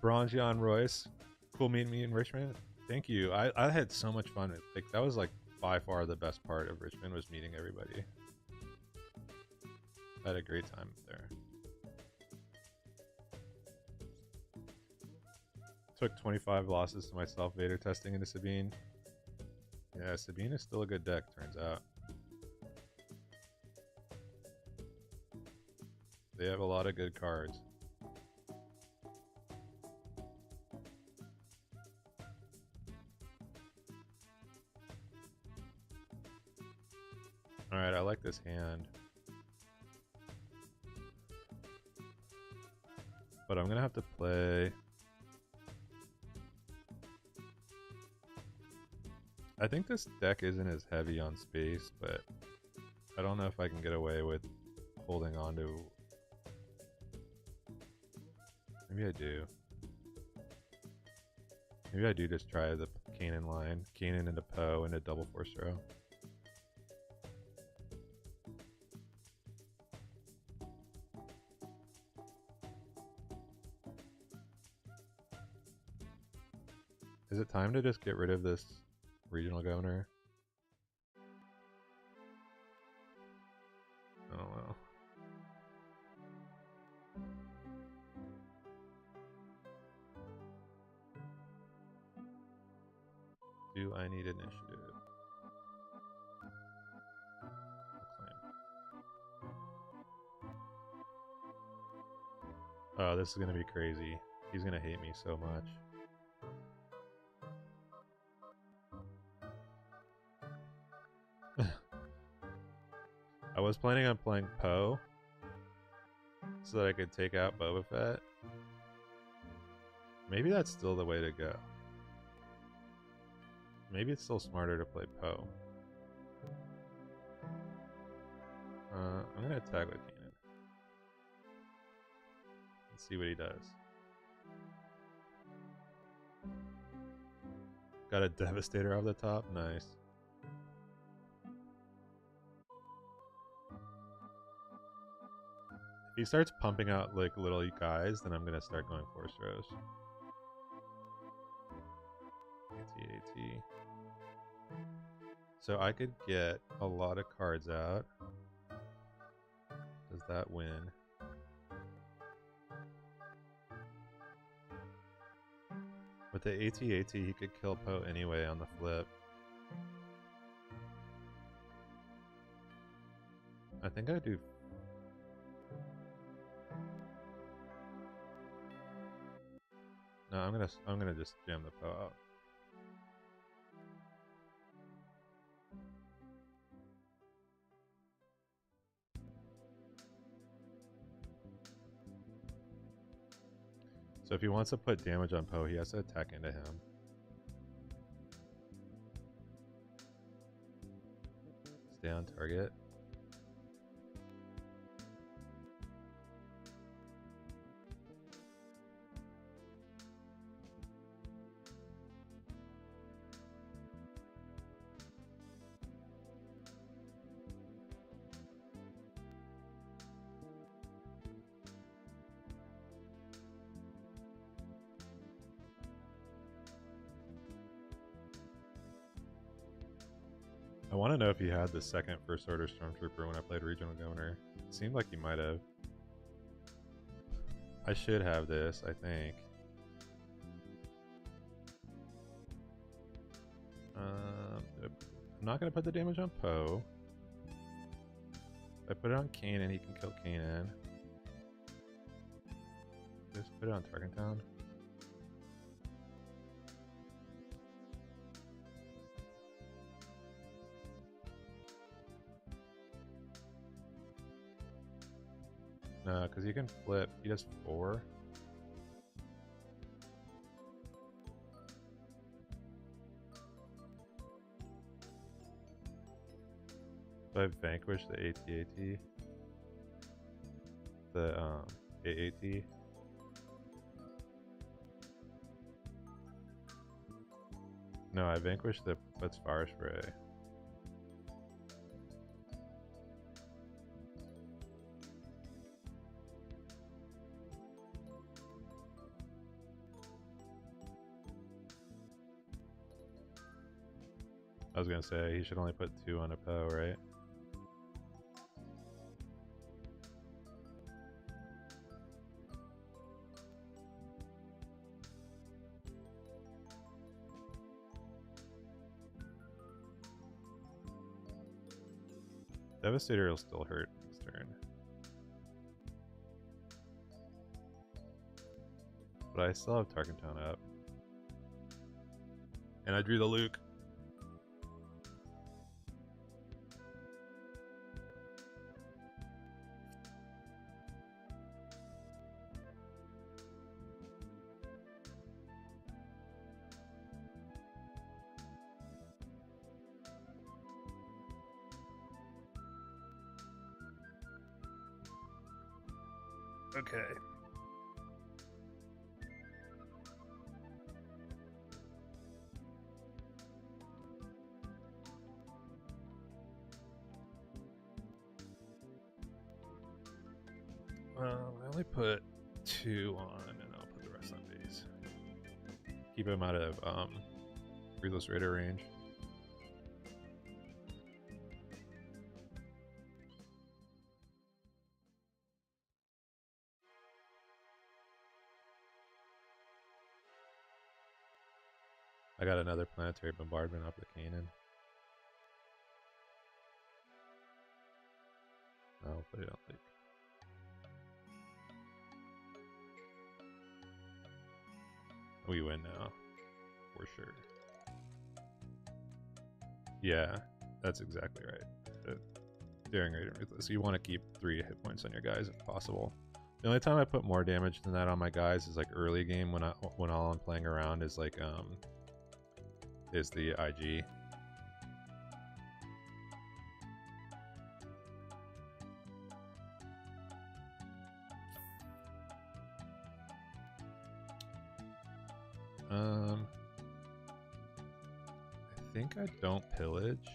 Bronze Jan Royce. Cool meeting me in Richmond. Thank you. I had so much fun. Like that was like by far the best part of Richmond was meeting everybody. I had a great time there. Took 25 losses to myself Vader testing into Sabine. Yeah, Sabine is still a good deck, turns out. They have a lot of good cards. Alright, I like this hand. But I'm gonna have to play... I think this deck isn't as heavy on space, but I don't know if I can get away with holding on to... Maybe I do. Maybe I do just try the Kanan line. Kanan into Poe into double force throw. Is it time to just get rid of this regional governor? I don't know. Do I need initiative? Oh, this is gonna be crazy. He's gonna hate me so much. I was planning on playing Poe so that I could take out Boba Fett. Maybe that's still the way to go. Maybe it's still smarter to play Poe. I'm gonna attack with Kanan. Let's see what he does. Got a Devastator off the top. Nice. If he starts pumping out like little guys, then I'm gonna start going Force Throws. AT-AT. So I could get a lot of cards out. Does that win? With the AT-AT, he could kill Poe anyway on the flip. I think I do. No, I'm gonna just jam the Poe out. So if he wants to put damage on Poe, he has to attack into him. Stay on target. I want to know if he had the second First Order Stormtrooper when I played Regional Governor. It seemed like he might have. I should have this, I think. I'm not going to put the damage on Poe. If I put it on Kanan, he can kill Kanan. Just put it on TARKINTOWN. No, because he can flip. He does 4. So I vanquish the AT-AT. The AAT. No, I vanquish the Let's Fire Spray. I was gonna say he should only put 2 on a Poe, right? Devastator will still hurt next turn. But I still have TARKINTOWN up. And I drew the Luke. Okay. I only put 2 on, and I'll put the rest on base. Keep him out of Ruthless Raider range. I got another planetary bombardment off the Kanan. I'll put it on Luke. We win now, for sure. Yeah, that's exactly right. Daring Raid and Ruthless. You want to keep 3 hit points on your guys if possible. The only time I put more damage than that on my guys is like early game when all I'm playing around is like is the IG. I think I don't pillage.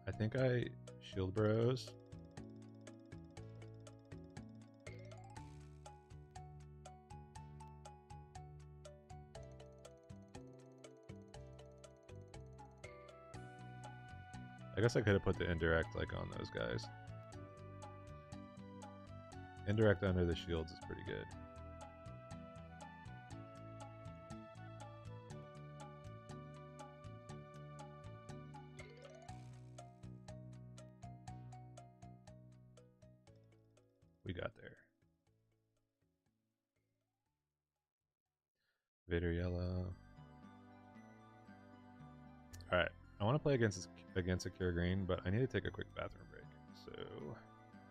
I think I shield bros. I guess I could have put the indirect like on those guys. Indirect under the shields is pretty good. We got there. Vader yellow. Alright, I want to play against a Cure Green, but I need to take a quick bathroom break. So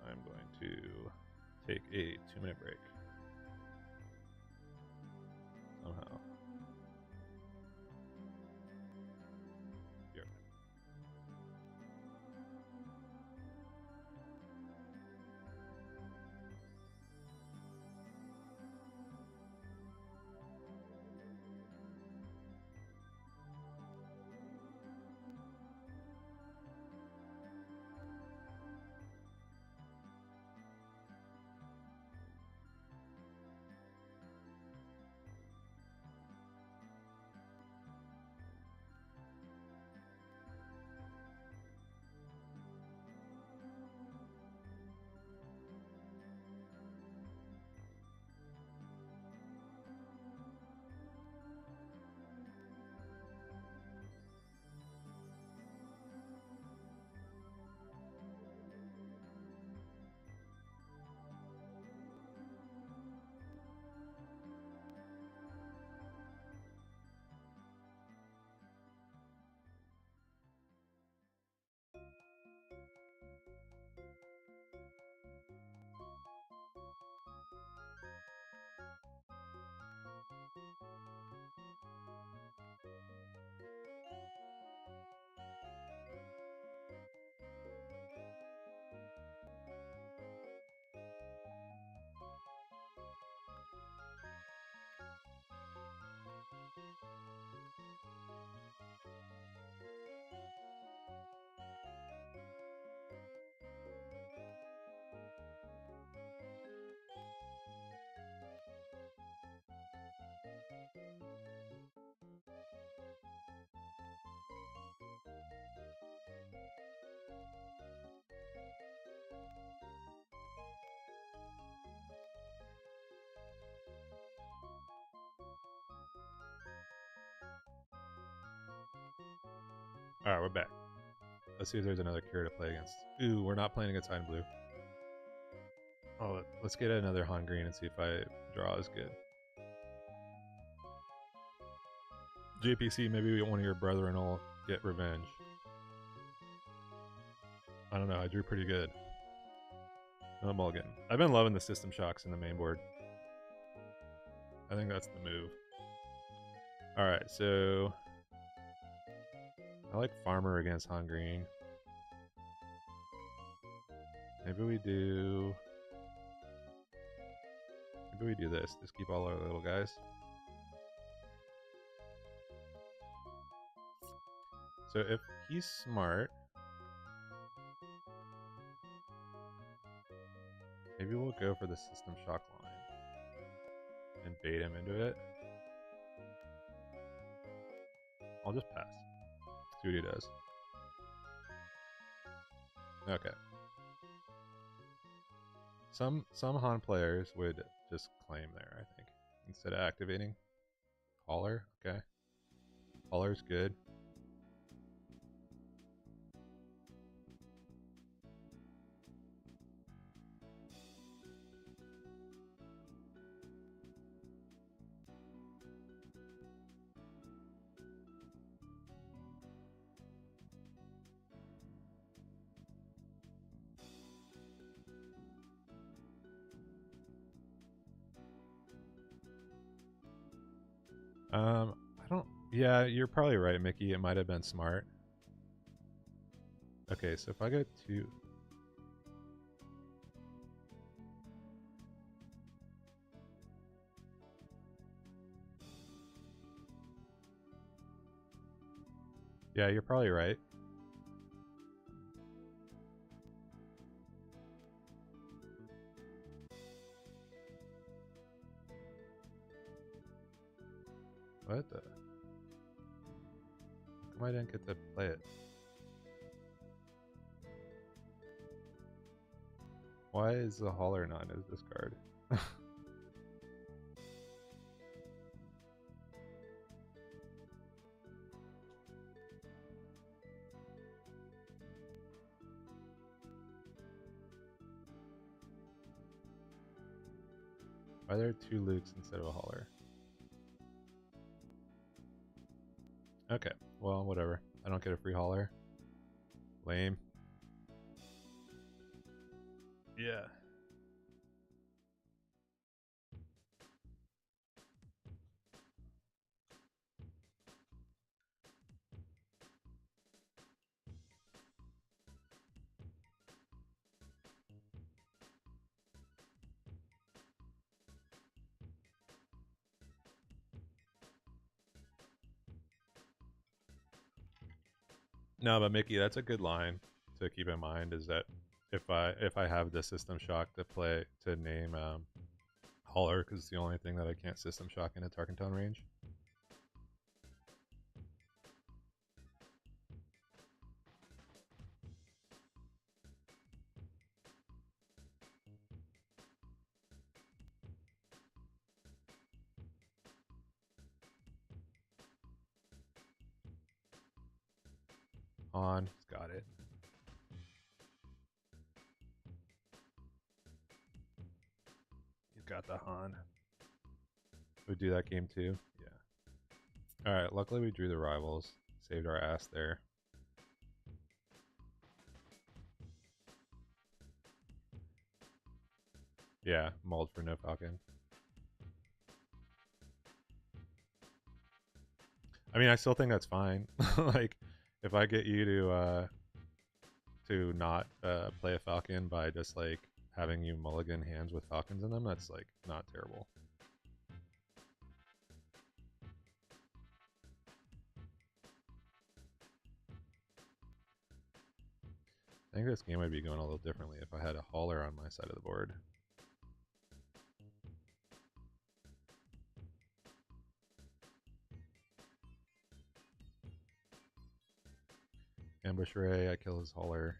I'm going to take a 2-minute break. Somehow. Here. Alright, we're back. Let's see if there's another Cure to play against. Ooh, we're not playing against Hide Blue. Oh, let's get another Han Green and see if I draw is good. JPC, maybe one of your brethren will get revenge. I don't know, I drew pretty good. No mulligan. I've been loving the system shocks in the main board. I think that's the move. Alright, so I like Farmer against Han Green. Maybe we do this. Just keep all our little guys. So if he's smart, maybe we'll go for the system shock line and bait him into it. I'll just pass. See what he does. Okay. Some Han players would just claim there, I think, instead of activating. Caller, okay. Caller's good. I don't. Yeah, you're probably right, Mickey. It might have been smart. Okay, so if I go to. Yeah, you're probably right. What the? How come I didn't get to play it? Why is the hauler not in his discard? Why are there 2 Lukes instead of a hauler? Okay, well, whatever. I don't get a free hauler. Lame. Yeah. No, but Mickey, that's a good line to keep in mind. Is that if I have the system shock to play to name hauler, because it's the only thing that I can't system shock in a Tarkintown range. On, he's got it. He's got the Han. We do that game too. Yeah. All right. Luckily, we drew the rivals. Saved our ass there. Yeah, mulled for no Falcon. I mean, I still think that's fine. Like, if I get you to not play a Falcon by just like having you mulligan hands with Falcons in them, that's like not terrible. I think this game would be going a little differently if I had a hauler on my side of the board. Ambush Ray, I kill his hauler.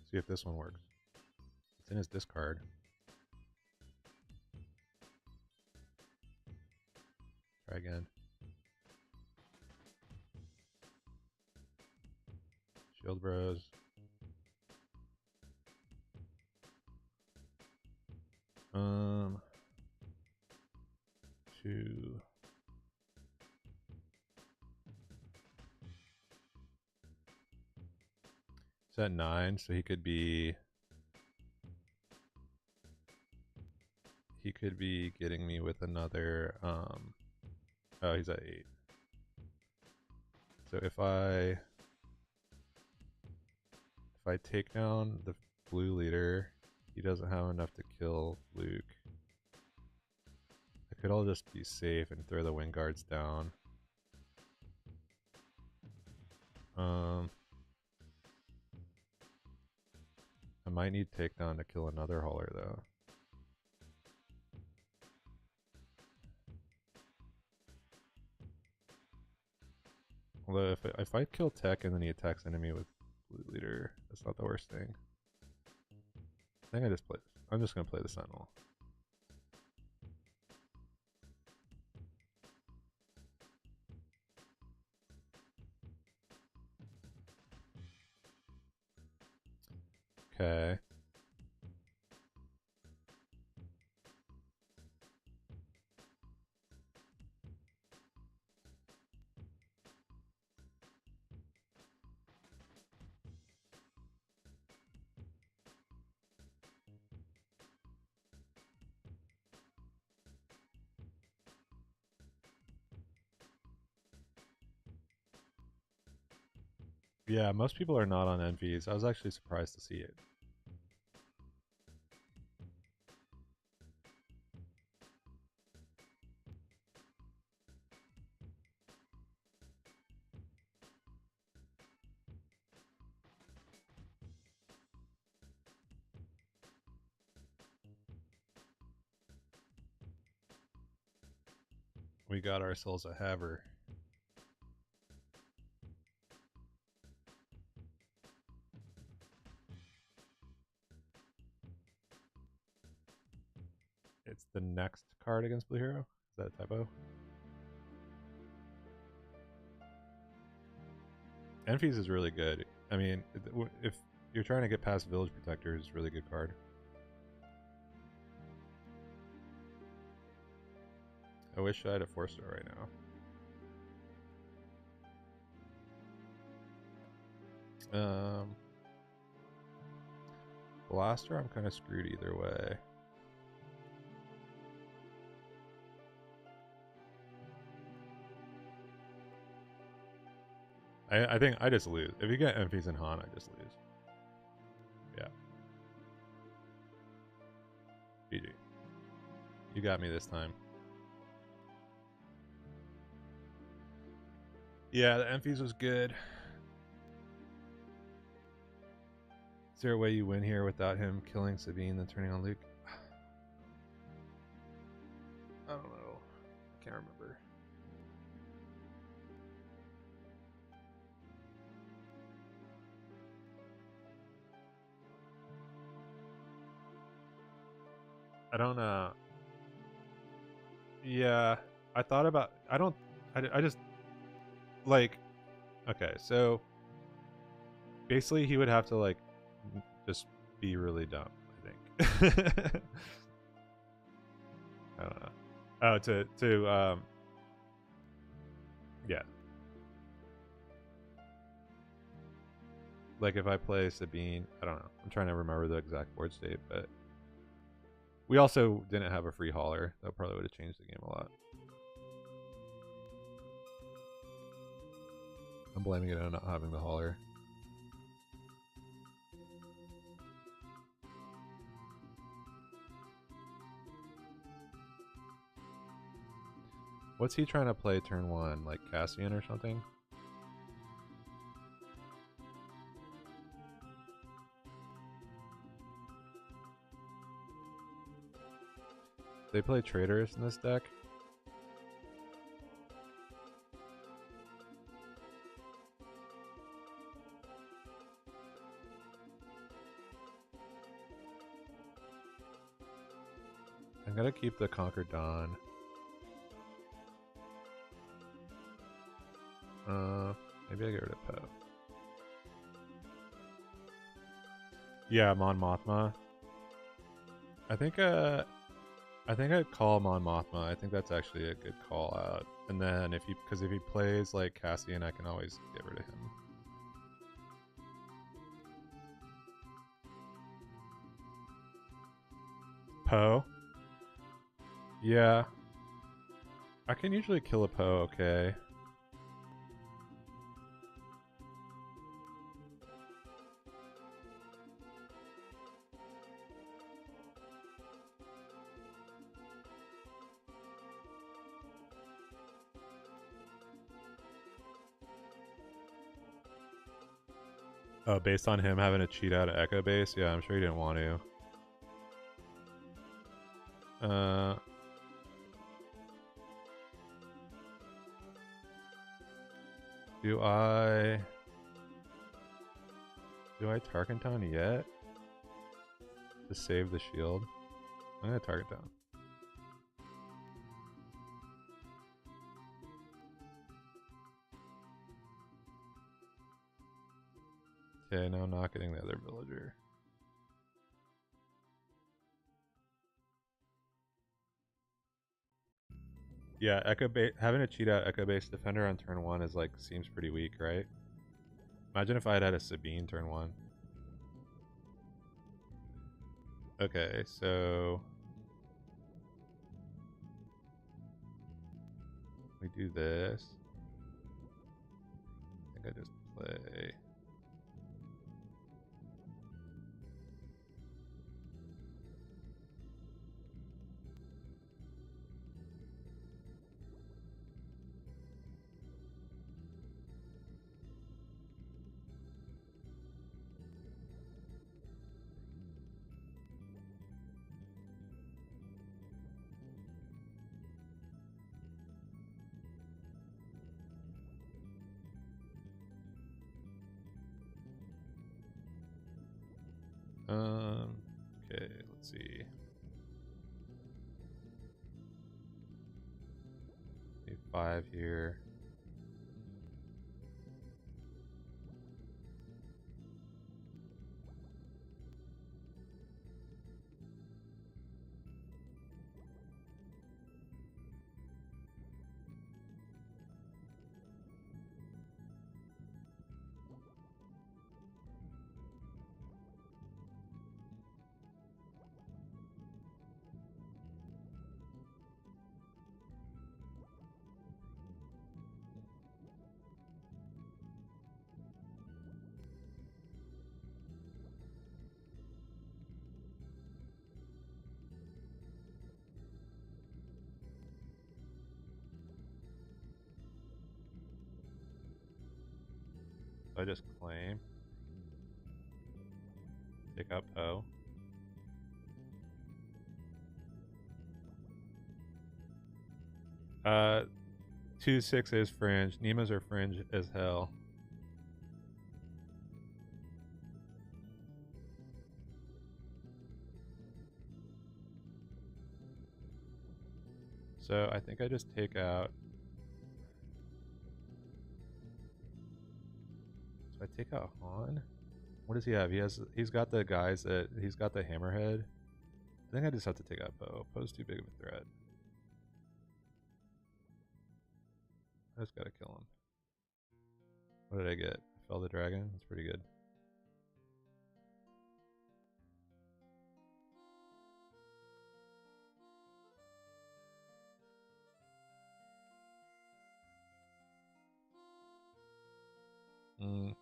See if this one works. It's in his discard. Try again. Shield Bros. Two. It's at 9, so he could be getting me with another oh, he's at 8. So if I take down the blue leader, he doesn't have enough to kill Luke. I could all just be safe and throw the wing guards down. I might need takedown to kill another hauler though. Although if I kill tech and then he attacks enemy with blue leader, that's not the worst thing. I think I'm just gonna play the Sentinel. Okay. Yeah, most people are not on NVs. I was actually surprised to see it. We got ourselves a haver. It's the next card against Blue Hero. Is that a typo? Enfys is really good. I mean, if you're trying to get past Village Protector, it's a really good card. I wish I had a 4-star right now. Blaster, I'm kind of screwed either way. I think I just lose. If you get Enfys and Han, I just lose. Yeah. GG. You got me this time. Yeah, the Enfys was good. Is there a way you win here without him killing Sabine then turning on Luke? I don't know. I can't remember. I don't know. Yeah, I thought about. I just like. Okay, so basically he would have to like just be really dumb. I think. I don't know. Oh, yeah. Like if I play Sabine, I don't know. I'm trying to remember the exact board state, but we also didn't have a free hauler. That probably would have changed the game a lot. I'm blaming it on not having the hauler. What's he trying to play turn 1? Like Cassian or something? They play traders in this deck. I'm gonna keep the Conquer Dawn. Maybe I get rid of Poe. Yeah, Mon Mothma. I think I'd call Mon Mothma. I think that's actually a good call out. And then if he plays like Cassian, I can always get rid of him. Poe? Yeah. I can usually kill a Poe, okay. Oh, based on him having to cheat out of Echo Base? Yeah, I'm sure he didn't want to. Do I TARKINTOWN yet? To save the shield? I'm gonna TARKINTOWN. Okay, now I'm not getting the other villager. Yeah, having a cheat out Echo Base Defender on turn 1 is like seems pretty weak, right? Imagine if I had a Sabine turn 1. Okay, so we do this. I think I just play Let's see. Need 5 here. So I just claim. Take out Poe. Uh, 2/6 is fringe. Nemas are fringe as hell. So I think I just take out. So I take out Han. What does he have? He's got the guys that he's got the hammerhead. I think I just have to take out Poe. Poe's too big of a threat. I just gotta kill him. What did I get? I fell the dragon. That's pretty good.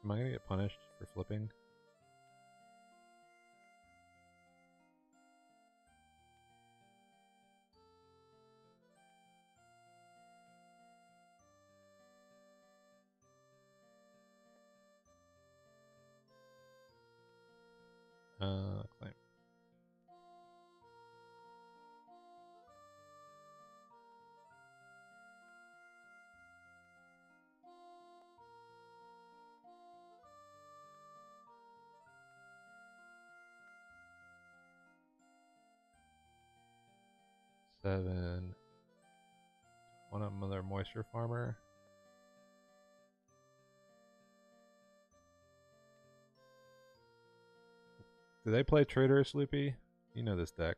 Am I gonna get punished for flipping? Claim. Seven. Want another moisture farmer? Do they play Traitorous Loopy? You know this deck.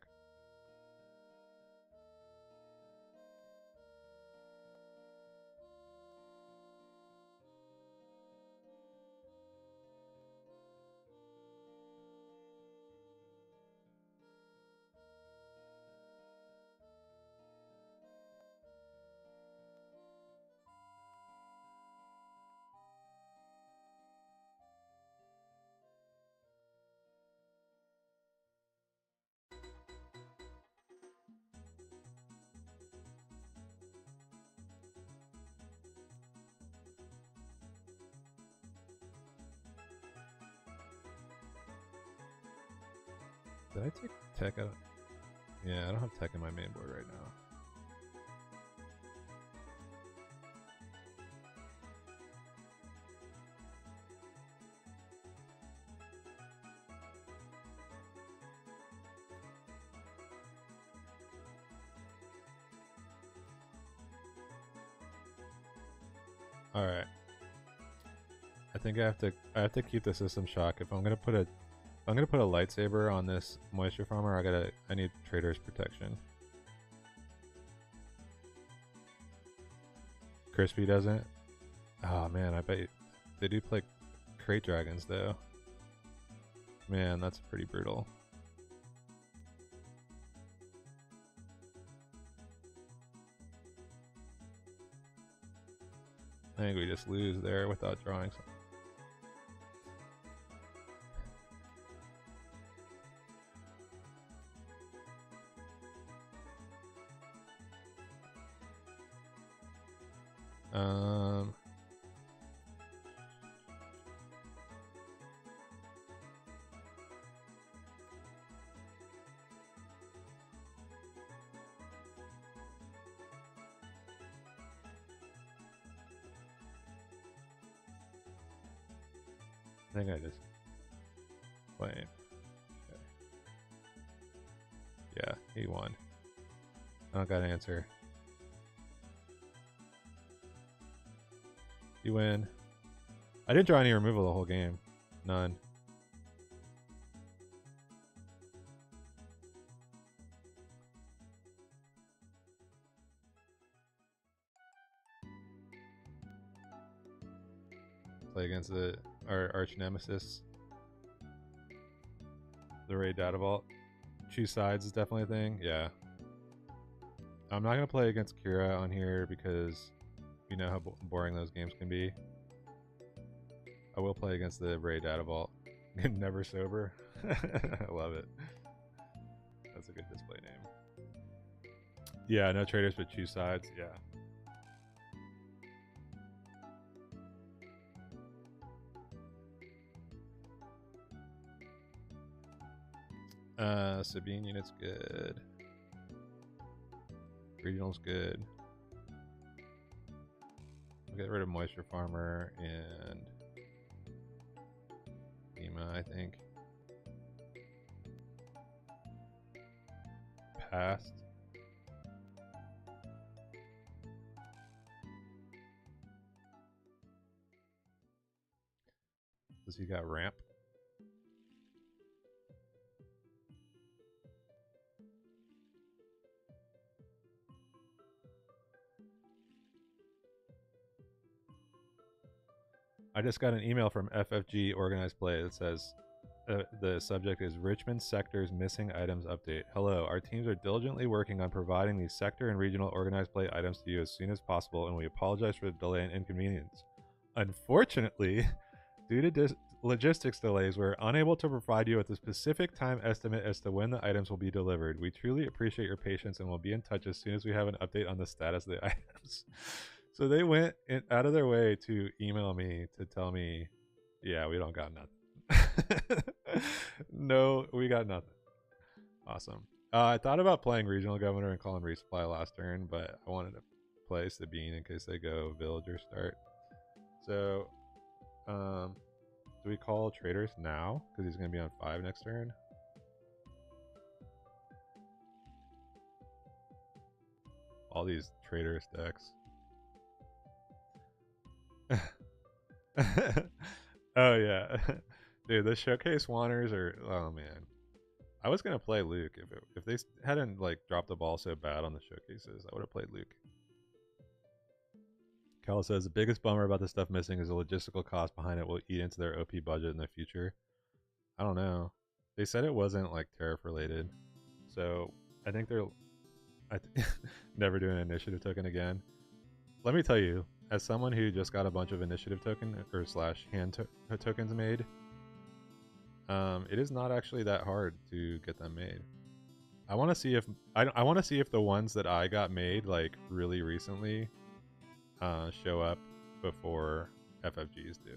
Did I take tech out? Yeah, I don't have tech in my main board right now. All right. I think I have to keep the system shock. If I'm gonna put a lightsaber on this moisture farmer, I need Trader's protection. Crispy doesn't. Oh man, I bet they do play crate dragons though. Man, that's pretty brutal. I think we just lose there without drawing something. I think I just claim. Okay. He won. I don't got an answer. You win. I didn't draw any removal the whole game. None. Play against our arch nemesis. The raid data vault. Choose sides is definitely a thing. Yeah. I'm not gonna play against Kira on here because you know how boring those games can be. I will play against the raid data vault. Never sober. I love it. That's a good display name. Yeah, no traders but choose sides. Yeah. Sabine unit's good. Regional's good. We'll get rid of Moisture Farmer and Ema, I think. Passed. Does he got ramp? I just got an email from FFG Organized Play that says the subject is Richmond Sector's Missing Items Update. Hello, our teams are diligently working on providing these sector and regional organized play items to you as soon as possible, and we apologize for the delay and inconvenience. Unfortunately, due to logistics delays, we're unable to provide you with a specific time estimate as to when the items will be delivered. We truly appreciate your patience and will be in touch as soon as we have an update on the status of the items. So they went out of their way to email me to tell me, yeah, we don't got nothing. No, we got nothing. Awesome. I thought about playing Regional Governor and calling Resupply last turn, but I wanted to play Sabine in case they go Villager start. So, do we call Traders now? Because he's going to be on 5 next turn. All these Traders decks. Oh yeah. Dude, the showcase wanners are, oh man. I was gonna play Luke if they hadn't like dropped the ball so bad on the showcases. I would have played Luke. Cal says the biggest bummer about the stuff missing is the logistical cost behind it will eat into their OP budget in the future. I don't know. They said it wasn't like tariff related, so I think they're never doing an initiative token again. Let me tell you, as someone who just got a bunch of initiative token or slash hand tokens made, it is not actually that hard to get them made. I want to see if I want to see if the ones that I got made like really recently show up before FFGs do.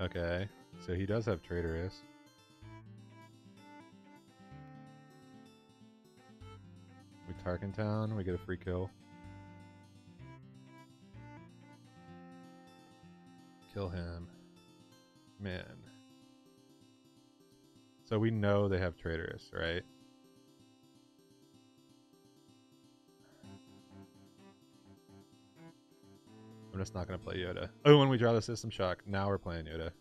Okay, so he does have Traitorous. We TARKINTOWN, we get a free kill. Kill him. Man. So we know they have Traitorous, right? I'm just not going to play Yoda. Oh, when we draw the System Shock, now we're playing Yoda.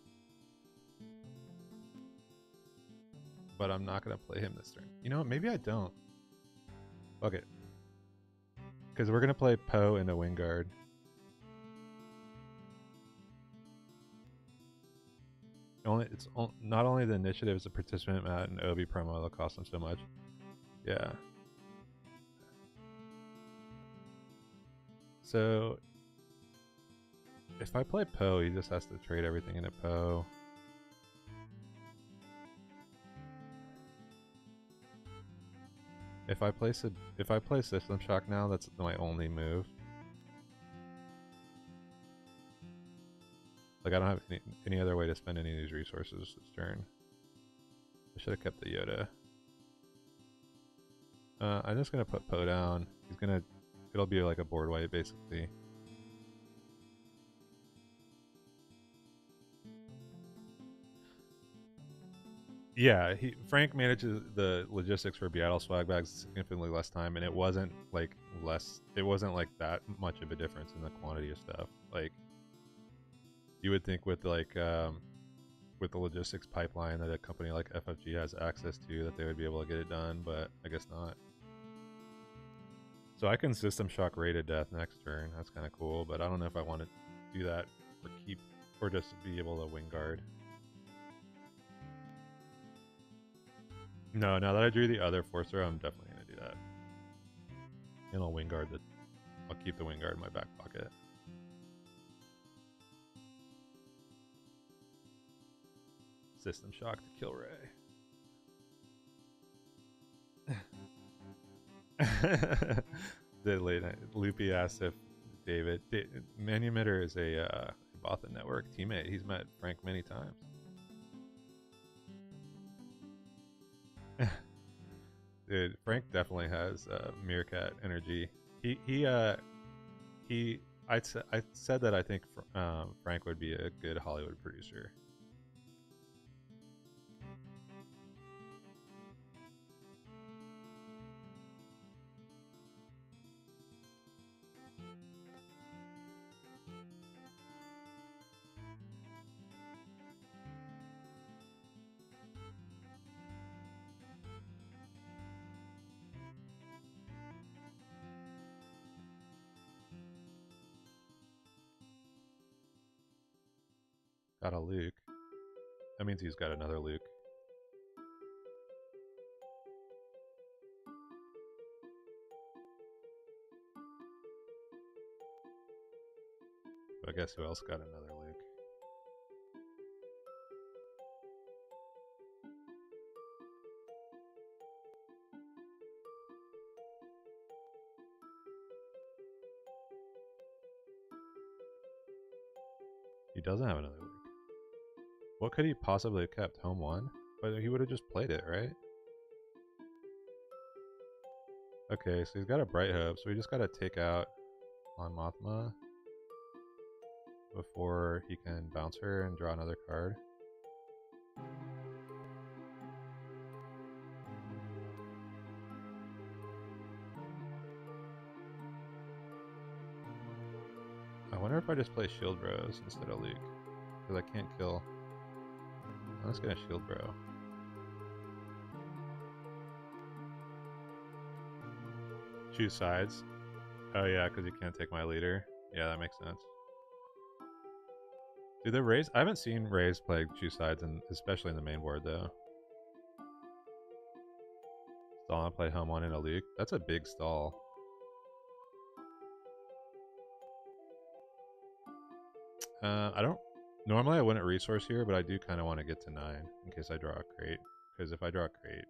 But I'm not going to play him this turn. You know what? Maybe I don't. Fuck it. Because we're going to play Poe into Wingguard. It's not only the initiative as a participant mat and OB promo that'll cost them so much. Yeah. So if I play Poe, he just has to trade everything into Poe. If I play System Shock now, that's my only move. Like I don't have any other way to spend any of these resources this turn. I should have kept the Yoda. I'm just gonna put Poe down. It'll be like a board wipe basically. Yeah, Frank manages the logistics for Beatle swag bags significantly less time, and it wasn't like less. It wasn't like that much of a difference in the quantity of stuff. Like you would think with the logistics pipeline that a company like FFG has access to, that they would be able to get it done, but I guess not. So I can system shock Ray to death next turn. That's kind of cool, but I don't know if I want to do that for keep or just be able to wing guard. No, now that I drew the other force throw, I'm definitely gonna do that. And I'll wing guard the. I'll keep the wing guard in my back pocket. System shock to kill Ray. The late night Loopy asked if David Manumitter is a Bothan Network teammate. He's met Frank many times. Dude, Frank definitely has meerkat energy. He I said that I think Frank would be a good Hollywood producer. Got a Luke. That means he's got another Luke. But I guess who else got another Luke? He doesn't have another Luke. What could he possibly have kept? Home one? But he would have just played it, right? Okay, so he's got a Bright Hope, so we just gotta take out on Mothma before he can bounce her and draw another card. I wonder if I just play Shield Bros instead of Luke, because I can't kill. I'm just gonna Shield Bro. Choose sides. Oh yeah, because you can't take my leader. Yeah, that makes sense. Do the Rays? I haven't seen Rays play choose sides, especially in the main board though. Stall and play home one in a Luke. That's a big stall. I don't. Normally I wouldn't resource here, but I do kind of want to get to 9 in case I draw a crate. Because if I draw a crate, it's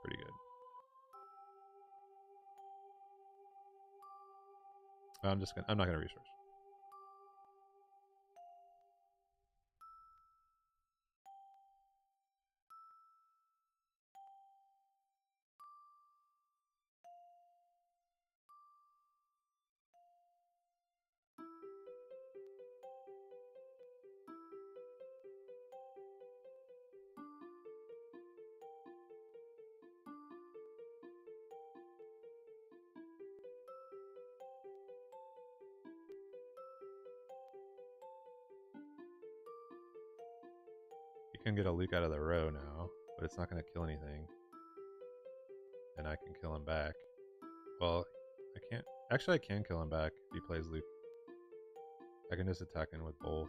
pretty good. I'm not gonna resource. You can get a Luke out of the row now, but it's not gonna kill anything. And I can kill him back. Well, I can't. Actually, I can kill him back if he plays Luke. I can just attack him with both.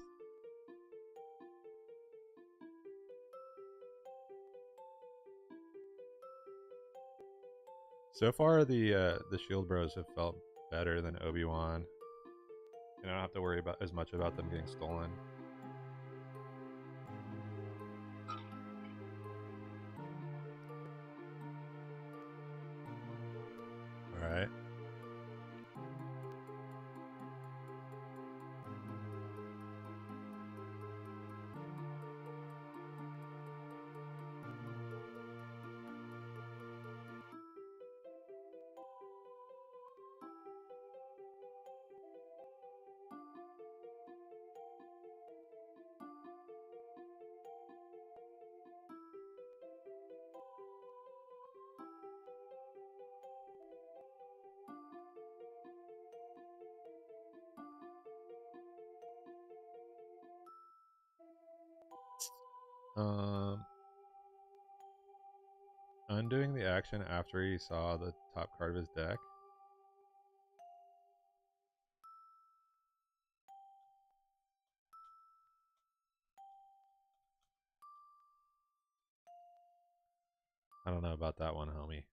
So far, the Shield Bros have felt better than Obi-Wan, and I don't have to worry about as much about them getting stolen. All right. Um, undoing the action after he saw the top card of his deck. I don't know about that one, homie.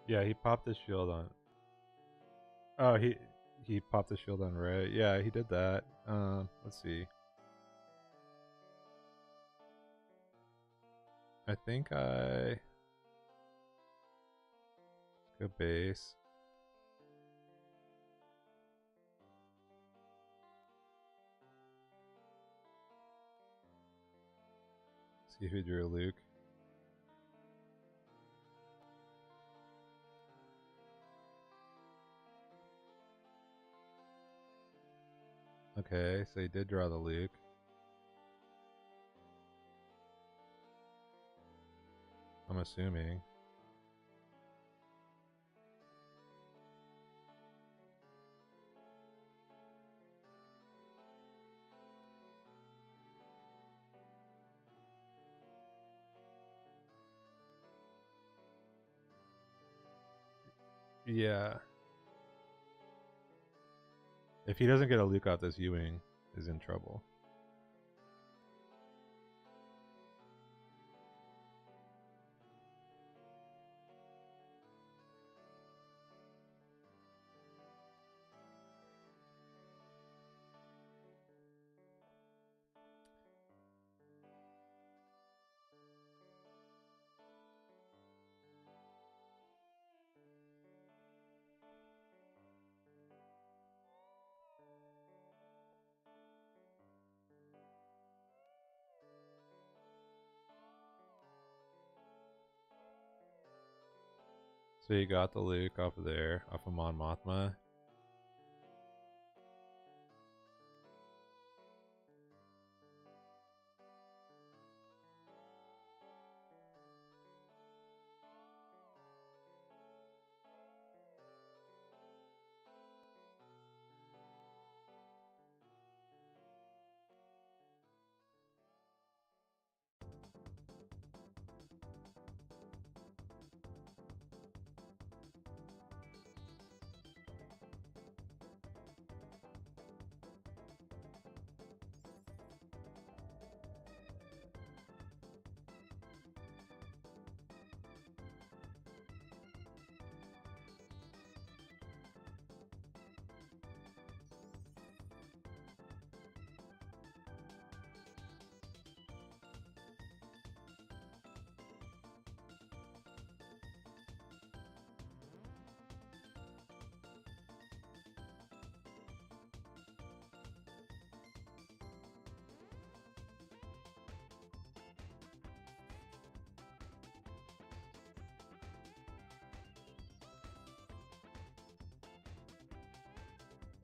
Yeah, he popped his shield on. Oh, he popped the shield on Ray. Yeah, he did that. Let's see. I think I go base. See who drew Luke. Okay, so he did draw the Luke. I'm assuming. Yeah. If he doesn't get a Luke out, this Ewing is in trouble. So you got the Luke off of there, off of Mon Mothma.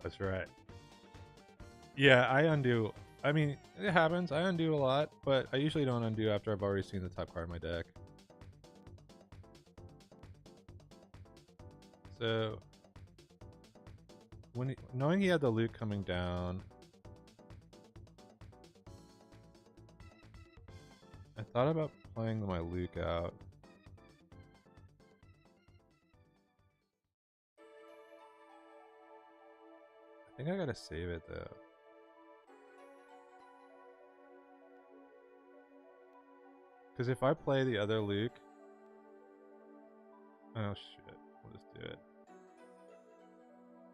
That's right. Yeah, I undo. I mean, it happens. I undo a lot, but I usually don't undo after I've already seen the top card of my deck. So, knowing he had the Luke coming down, I thought about playing my Luke out. I think I gotta save it though. Because if I play the other Luke... Oh shit, we'll just do it.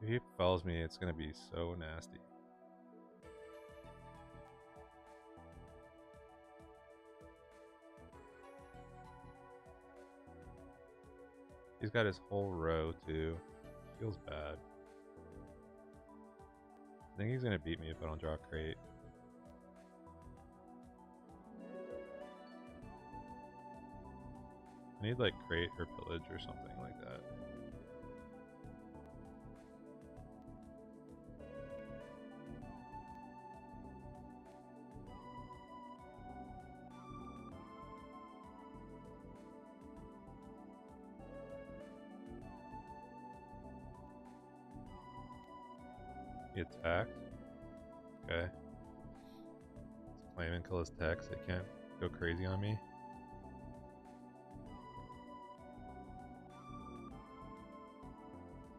If he fells me, it's gonna be so nasty. He's got his whole row too. Feels bad. I think he's gonna beat me if I don't draw a crate. I need like crate or pillage or something like that. He attacked. Okay. Let's claim and kill his text. They can't go crazy on me.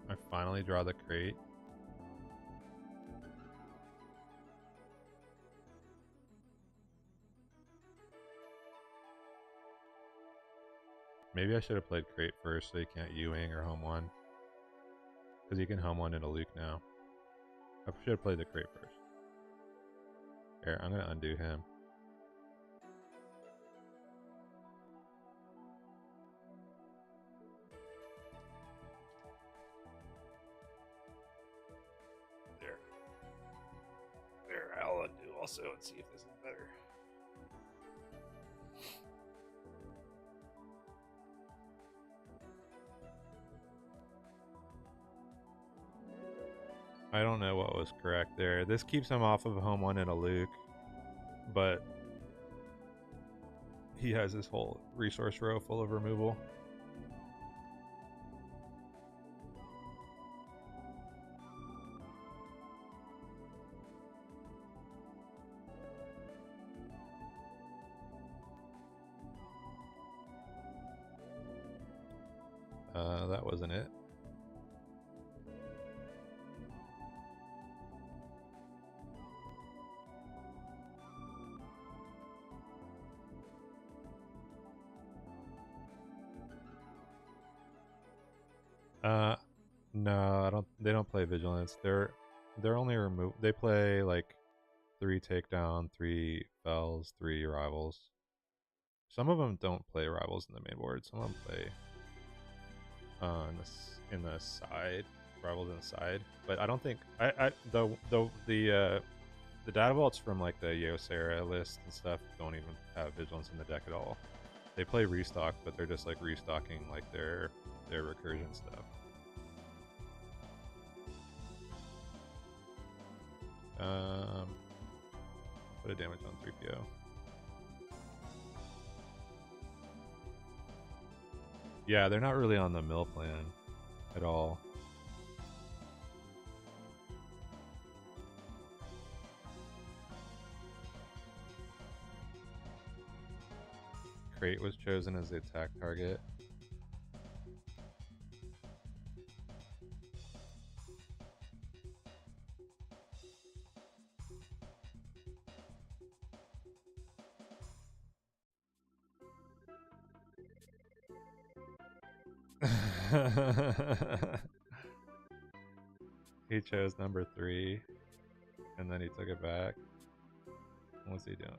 I finally draw the crate. Maybe I should have played crate first so he can't U-wing or home one. Because he can home one in a Luke now. I should have played the crate first. Here, I'm gonna undo him. There. There, I'll undo also and see if this is better. I don't know what was correct there. This keeps him off of a home one and a Luke, but he has his whole resource row full of removal. That wasn't it. No, I don't. They don't play vigilance. They're only remove. They play like 3 takedown, 3 fells, 3 rivals. Some of them don't play rivals in the main board. Some of them play in the side rivals in the side. But I don't think the data vaults from like the Yosera list and stuff don't even have vigilance in the deck at all. They play restock, but they're just like restocking like their recursion stuff. Put a damage on 3PO. Yeah, they're not really on the mill plan at all. Crate was chosen as the attack target. He chose number 3, and then he took it back. What's he doing,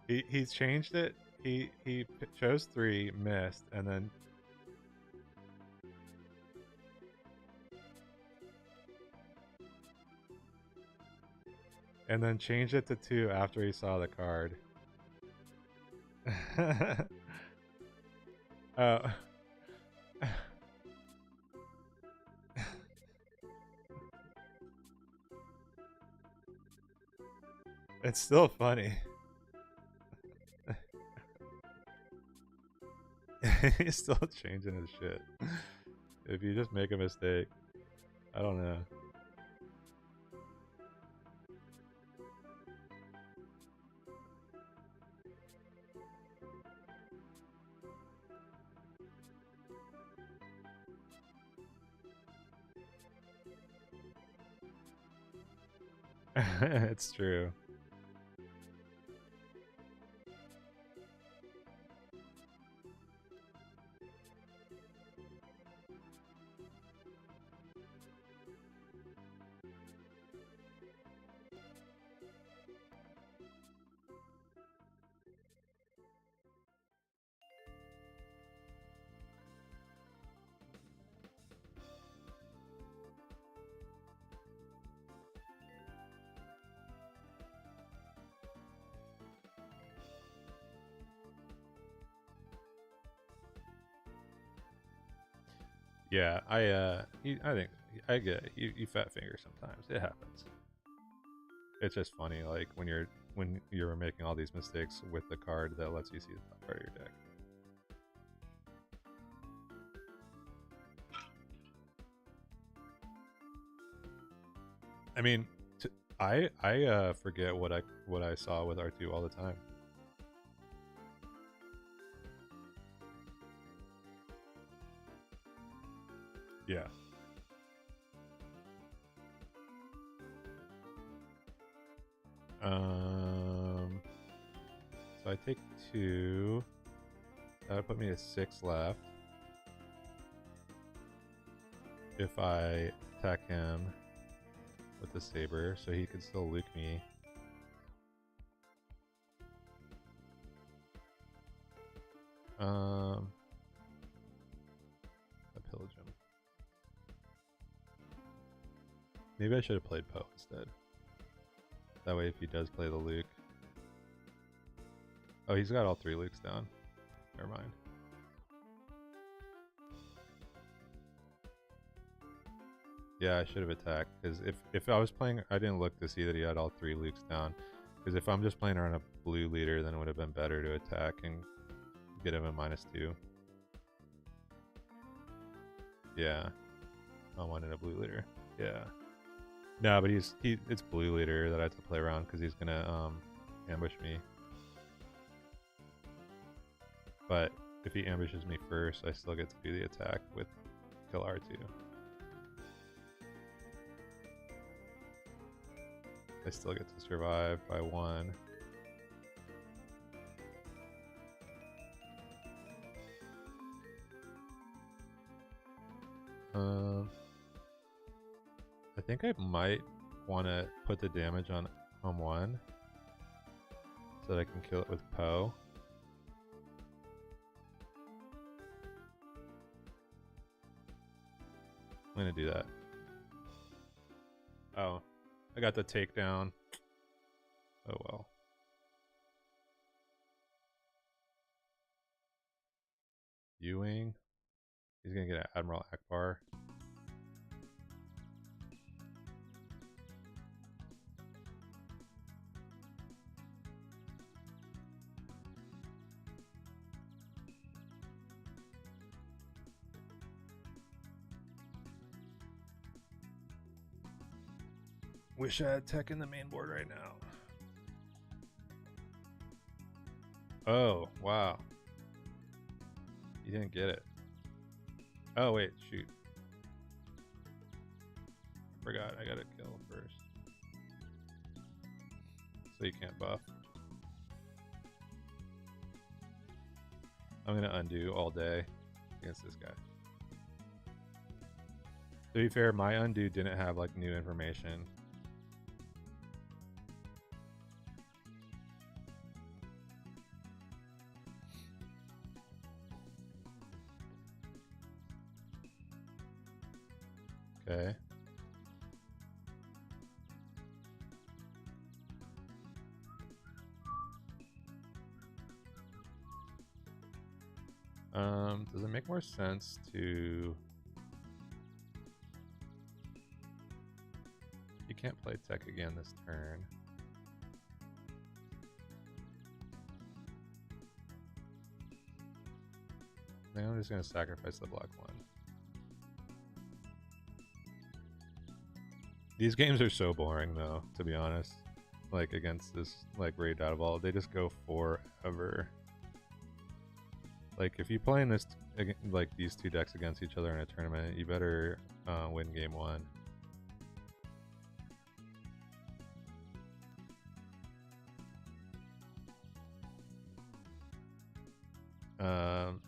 dude? He's changed it. He chose 3, missed, and then changed it to 2 after he saw the card. Oh. It's still funny. He's still changing his shit. If you just make a mistake, I don't know. It's true. Yeah, I think I get it. You fat finger sometimes. It happens. It's just funny, like when you're making all these mistakes with the card that lets you see the top part of your deck. I mean, I forget what I saw with R2 all the time. Yeah. So I take 2. That would put me to 6 left. If I attack him with the saber, so he could still luke me. I pillage him. Maybe I should have played Poe instead. That way if he does play the Luke. Oh, he's got all 3 Lukes down. Never mind. Yeah, I should have attacked, because if I was playing, I didn't look to see that he had all 3 Lukes down. Because if I'm just playing around a blue leader, then it would have been better to attack and get him a -2. Yeah. I wanted a blue leader. Yeah. No, but it's blue leader that I have to play around because he's gonna ambush me. But if he ambushes me first, I still get to do the attack with kill R2. I still get to survive by 1. I think I might want to put the damage on home 1 so that I can kill it with Poe. I'm gonna do that. Oh, I got the takedown. Oh well. Ewing. He's gonna get an Admiral Akbar. Wish I had tech in the main board right now. Oh, wow. You didn't get it. Oh, wait, shoot. I forgot, I gotta kill first. So you can't buff. I'm gonna undo all day against this guy. To be fair, my undo didn't have like new information. Okay. Does it make more sense to... You can't play tech again this turn. I think I'm just gonna sacrifice the black one. These games are so boring though, to be honest. Like against this like raid out of all, they just go forever. Like if you playing this like these 2 decks against each other in a tournament, you better win game 1.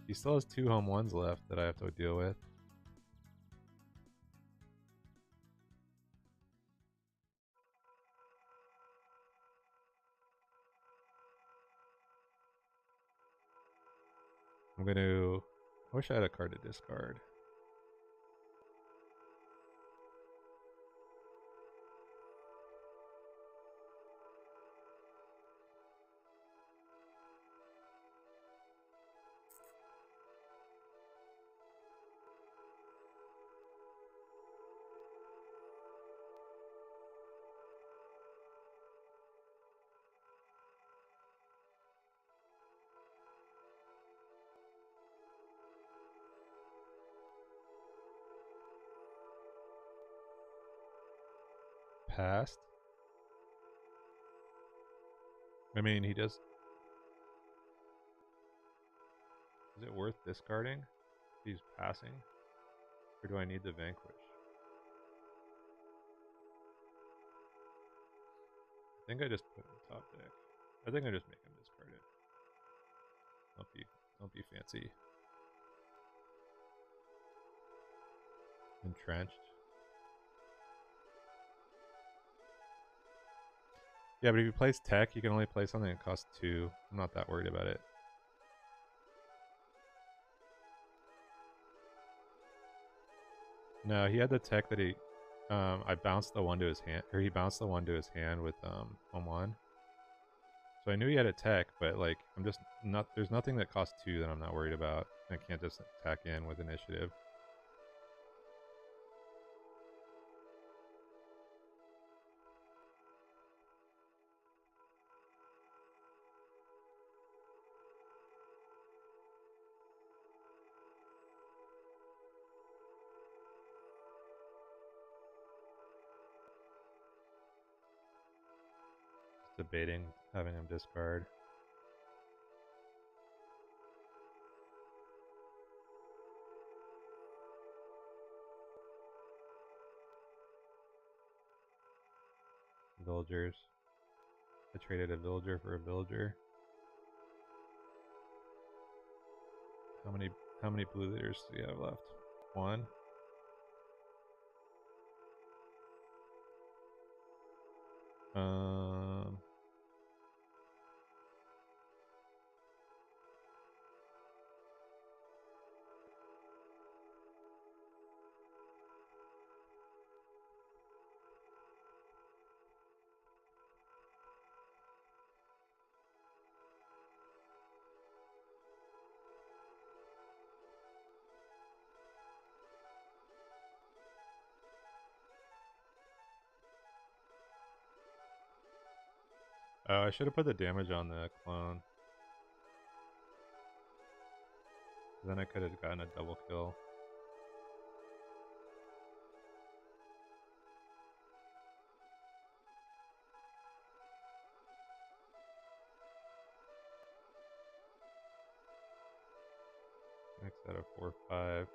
He still has 2 home 1s left that I have to deal with. I'm gonna... I wish I had a card to discard. passed. I mean, he does. Is it worth discarding? He's passing? Or do I need the vanquish? I think I just put him top deck. I think I just make him discard it. Don't be fancy. Entrenched. Yeah, but if he plays tech, you can only play something that costs 2. I'm not that worried about it. No, he had the tech that he... I bounced the one to his hand, or he bounced the one to his hand with on 1. So I knew he had a tech, but like I'm just not. There's nothing that costs 2 that I'm not worried about. I can't just attack in with initiative. Just debating having him discard. Villagers. I traded a villager for a villager. How many blue leaders do you have left? 1. Oh, I should have put the damage on the clone. Then I could have gotten a double kill. Next out of 4/5.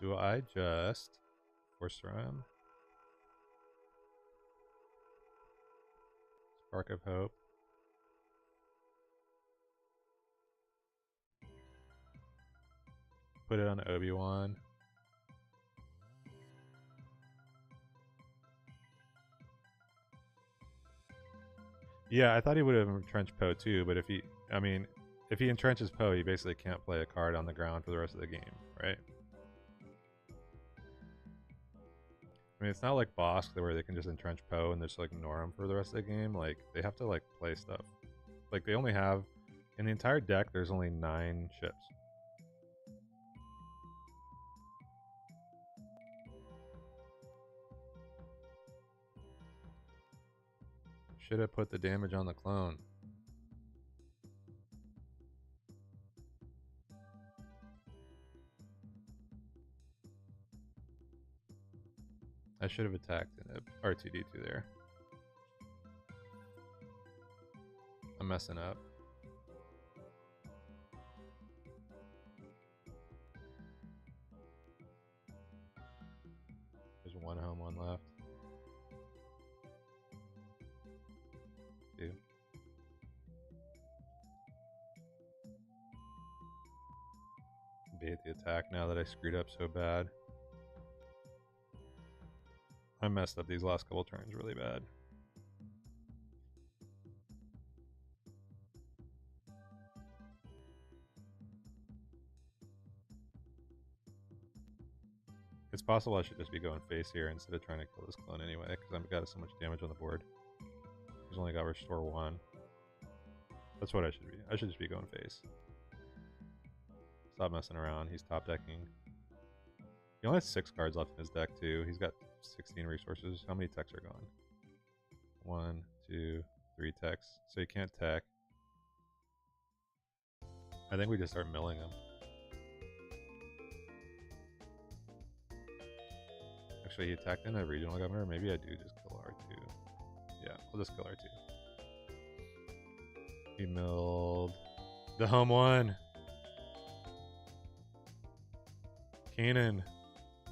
Do I just force run? Spark of Hope. Put it on Obi-Wan. Yeah, I thought he would have entrenched Poe too, but if he entrenches Poe, he basically can't play a card on the ground for the rest of the game, right? I mean, it's not like Bosk where they can just entrench Poe and just like ignore him for the rest of the game. Like, they have to like play stuff. Like, they only have, in the entire deck, there's only 9 ships. Should have put the damage on the clone. I should have attacked in a R2D2 there. I'm messing up. There's 1 home, 1 left. 2. Bait the attack now that I screwed up so bad. I messed up these last couple turns really bad. It's possible I should just be going face here instead of trying to kill this clone anyway, because I've got so much damage on the board. He's only got restore 1. That's what I should be. I should just be going face. Stop messing around. He's top decking. He only has 6 cards left in his deck too. He's got 16 resources. How many techs are gone? 1, 2, 3 techs. So you can't tech. I think we just start milling him. Actually, he attacked in a regional governor. Maybe I do just kill R2. Yeah, I'll just kill R2. He milled the home one. Cannon.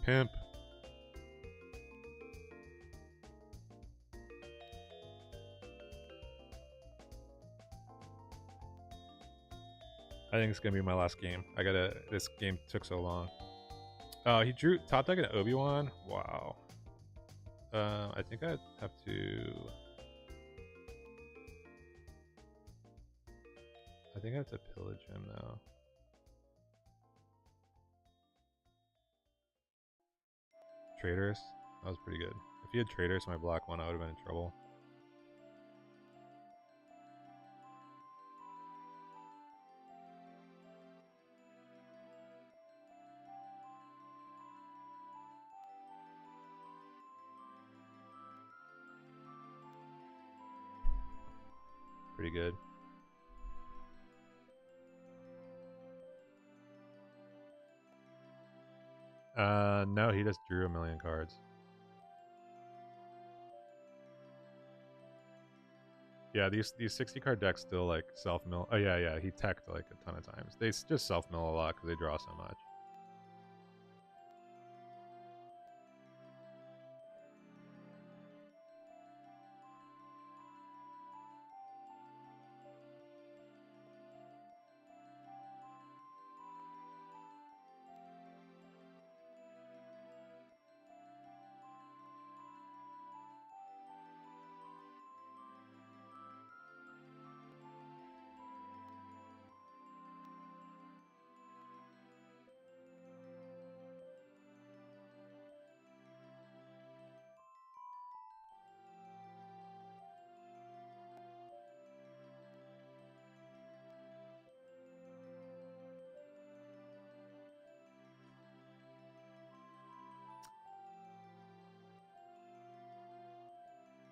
Pimp. I think it's gonna be my last game. This game took so long. Oh, he drew top deck an Obi-Wan. Wow. I think I have to. I think I have to pillage him now. Traders. That was pretty good. If he had traders, my black one, I would have been in trouble. Pretty good. No, he just drew a million cards. Yeah, these 60 card decks still like self mill. Oh yeah, he teched like a ton of times. They just self mill a lot because they draw so much.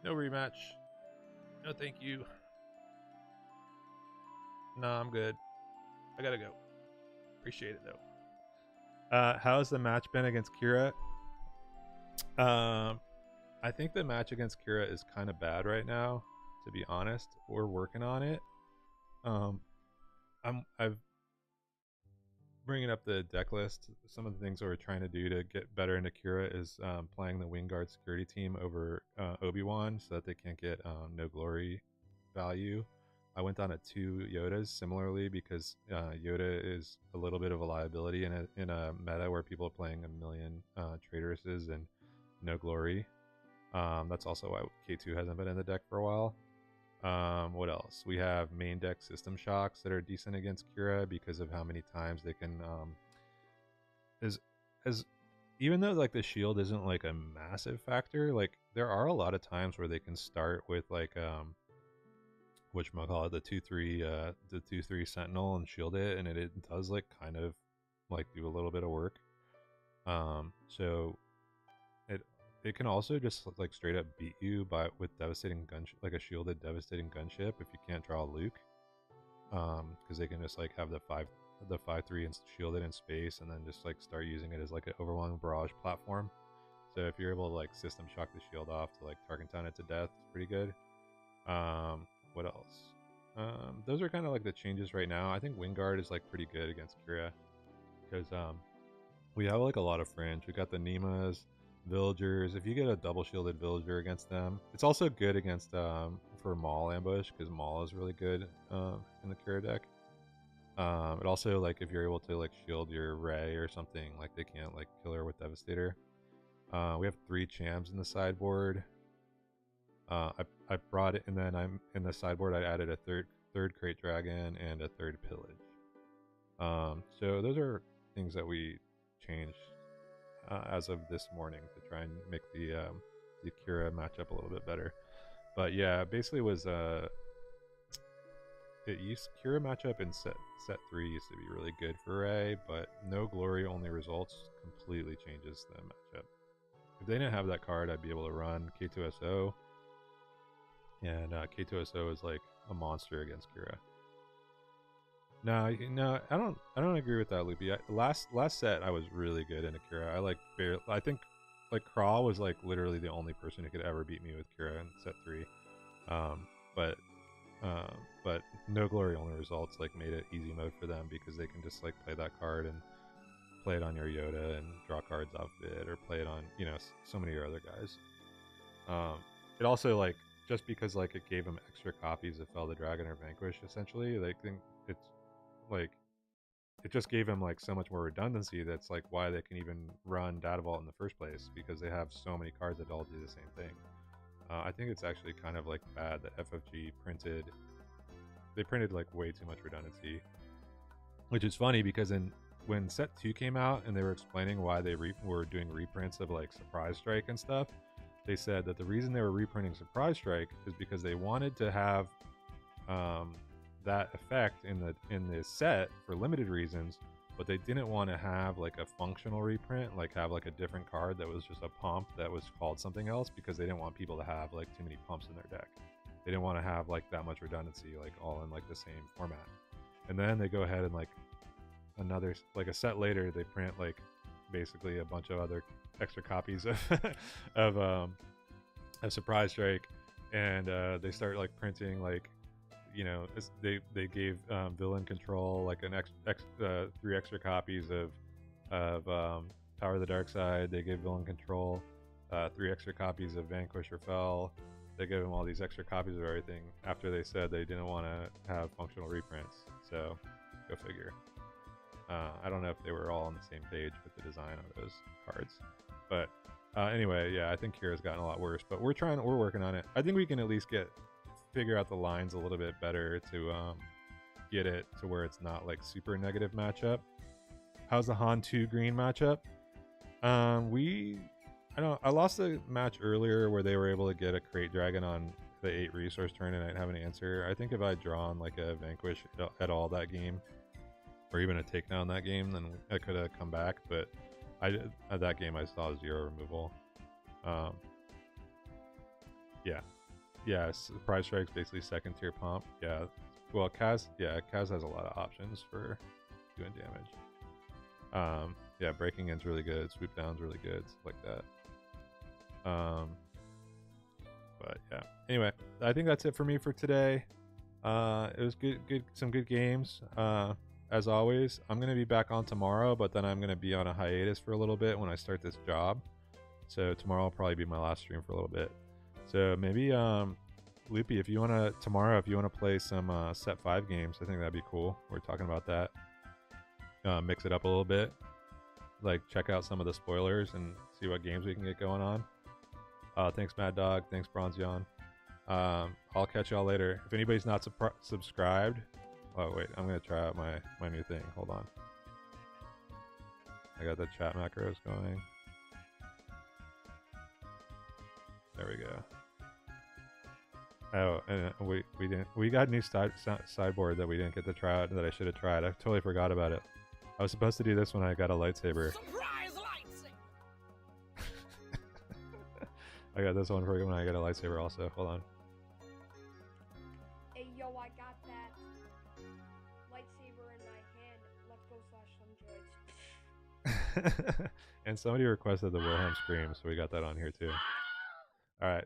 No rematch. No, thank you. Nah, I'm good. I gotta go. Appreciate it though. How's the match been against Kira? I think the match against Kira is kind of bad right now. To be honest, we're working on it. I've bringing up the deck list. Some of the things that we're trying to do to get better into Kira is playing the Wingguard security team over Obi-Wan so that they can't get no glory value. I went down at 2 Yodas similarly because Yoda is a little bit of a liability in a meta where people are playing a million Traitoresses and no glory. That's also why K2 hasn't been in the deck for a while. What else? We have main deck system shocks that are decent against Kira because of how many times they can as even though like the shield isn't like a massive factor, like there are a lot of times where they can start with like whatchamacallit, the 2/3 sentinel and shield it, and it does like kind of like do a little bit of work. So it can also just like straight up beat you with devastating like a shielded devastating gunship if you can't draw Luke, because they can just like have the 5/3 and shield it in space and then just like start using it as like an overwhelming barrage platform. So if you're able to like system shock the shield off to like TARKINTOWN it to death, it's pretty good. What else? Those are kind of like the changes right now. I think Wingguard is like pretty good against Kira because we have like a lot of fringe. We got the Nemas, villagers. If you get a double shielded villager against them, it's also good against for Maul ambush because Maul is really good in the Kira deck. It also like if you're able to like shield your Rey or something, like they can't like kill her with Devastator. We have 3 Chams in the sideboard. I brought it, and then I'm in the sideboard. I added a third Crate Dragon and a 3rd Pillage. So those are things that we changed as of this morning to try and make the Kira matchup a little bit better. But yeah, basically was Kira matchup in set 3 used to be really good for Rey, but no glory only results completely changes the matchup. If they didn't have that card, I'd be able to run K2SO, and K2SO is like a monster against Kira. No, I don't agree with that, Loopy. Last set I was really good in Akira. I think like Crawl was like literally the only person who could ever beat me with Kira in set 3. Um, but uh, but No Glory Only results like made it easy mode for them because they can just like play that card and play it on your Yoda and draw cards off it, or play it on, you know, so many of your other guys. It also like, just because like it gave them extra copies of Fell the Dragon or Vanquish, essentially, like it's like it just gave them like so much more redundancy. That's like why they can even run Data Vault in the first place, because they have so many cards that all do the same thing. I think it's actually kind of like bad that FFG printed like way too much redundancy, which is funny because when set 2 came out and they were explaining why they were doing reprints of like Surprise Strike and stuff, they said that the reason they were reprinting Surprise Strike is because they wanted to have that effect in the set for limited reasons, but they didn't want to have like a functional reprint, like have like a different card that was just a pump that was called something else, because they didn't want people to have like too many pumps in their deck. They didn't want to have like that much redundancy, like all in like the same format. And then they go ahead and like another, like a set later, they print like basically a bunch of other extra copies of Surprise Strike, and they start like printing like, you know, they gave Villain Control like an 3 extra copies of Power of the Dark Side. They gave Villain Control 3 extra copies of Vanquish or Fell. They gave him all these extra copies of everything after they said they didn't want to have functional reprints. So go figure. I don't know if they were all on the same page with the design of those cards, but anyway, yeah, I think Kira's gotten a lot worse, but we're working on it. I think we can at least figure out the lines a little bit better to get it to where it's not like super negative matchup. How's the Han 2 green matchup? I lost a match earlier where they were able to get a Crate Dragon on the 8 resource turn and I didn't have an answer. I think if I'd drawn like a Vanquish at all that game, or even a Takedown that game, then I could have come back, but at that game I saw 0 removal. Yeah, Surprise Strike's basically second tier pump. Yeah, well, Kaz has a lot of options for doing damage. Yeah, Breaking In's really good, Swoop Down's really good, stuff like that. But yeah, anyway, I think that's it for me for today. It was some good games. As always, I'm going to be back on tomorrow, but then I'm going to be on a hiatus for a little bit when I start this job. So tomorrow will probably be my last stream for a little bit. So maybe, Loopy, if you want to play some set 5 games, I think that'd be cool. We're talking about that. Mix it up a little bit. Like, check out some of the spoilers and see what games we can get going on. Thanks, Mad Dog. Thanks, Bronzeon. I'll catch y'all later. If anybody's not subscribed... Oh, wait. I'm going to try out my new thing. Hold on. I got the chat macros going. There we go. Oh, and we got a new sideboard that we didn't get to try out that I should have tried. I totally forgot about it. I was supposed to do this when I got a lightsaber. Surprise lightsaber! I got this one for when I get a lightsaber also. Hold on. Hey, yo, I got that lightsaber in my hand. Let's go slash some droids. And somebody requested the Wilhelm Scream, so we got that on here too. Alright.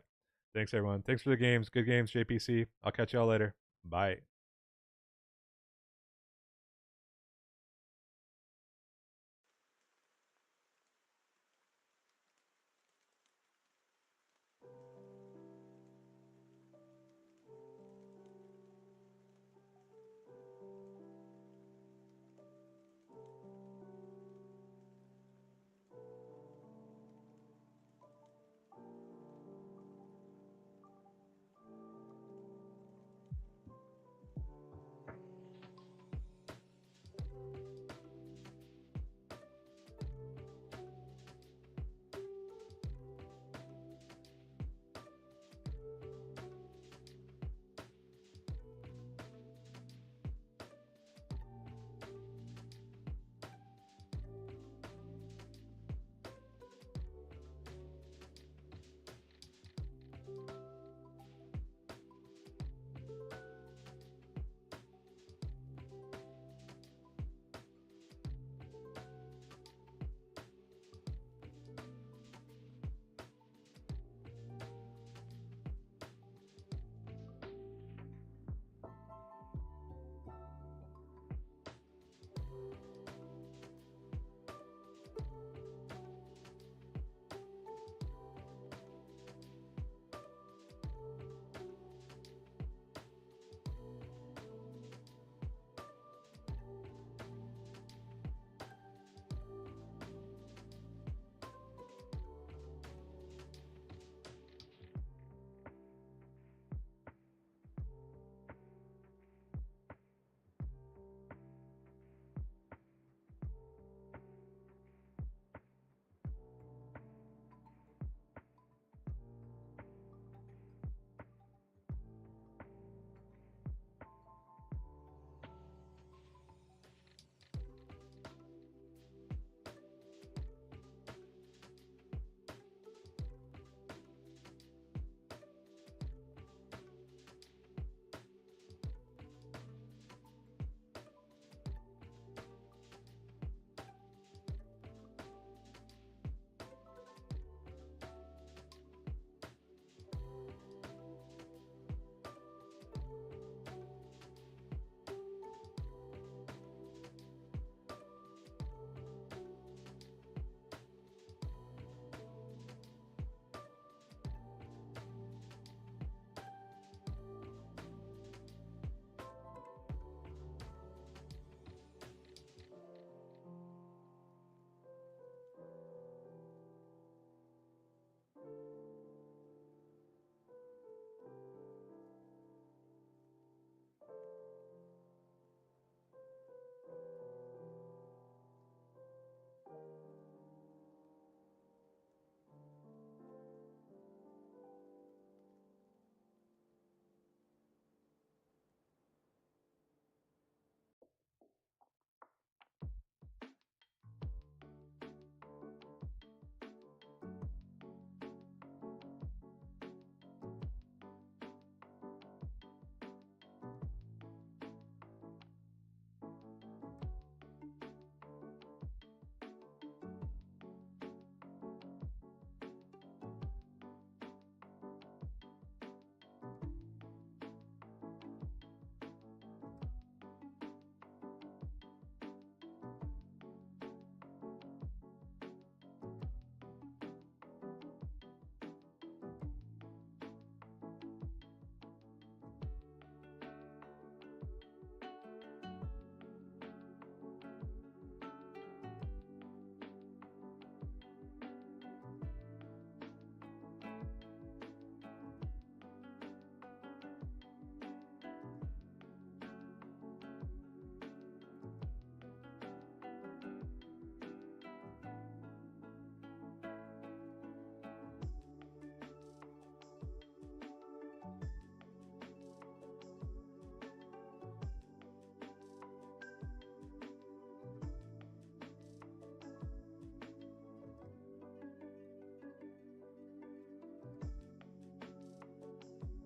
Thanks, everyone. Thanks for the games. Good games, JPC. I'll catch y'all later. Bye.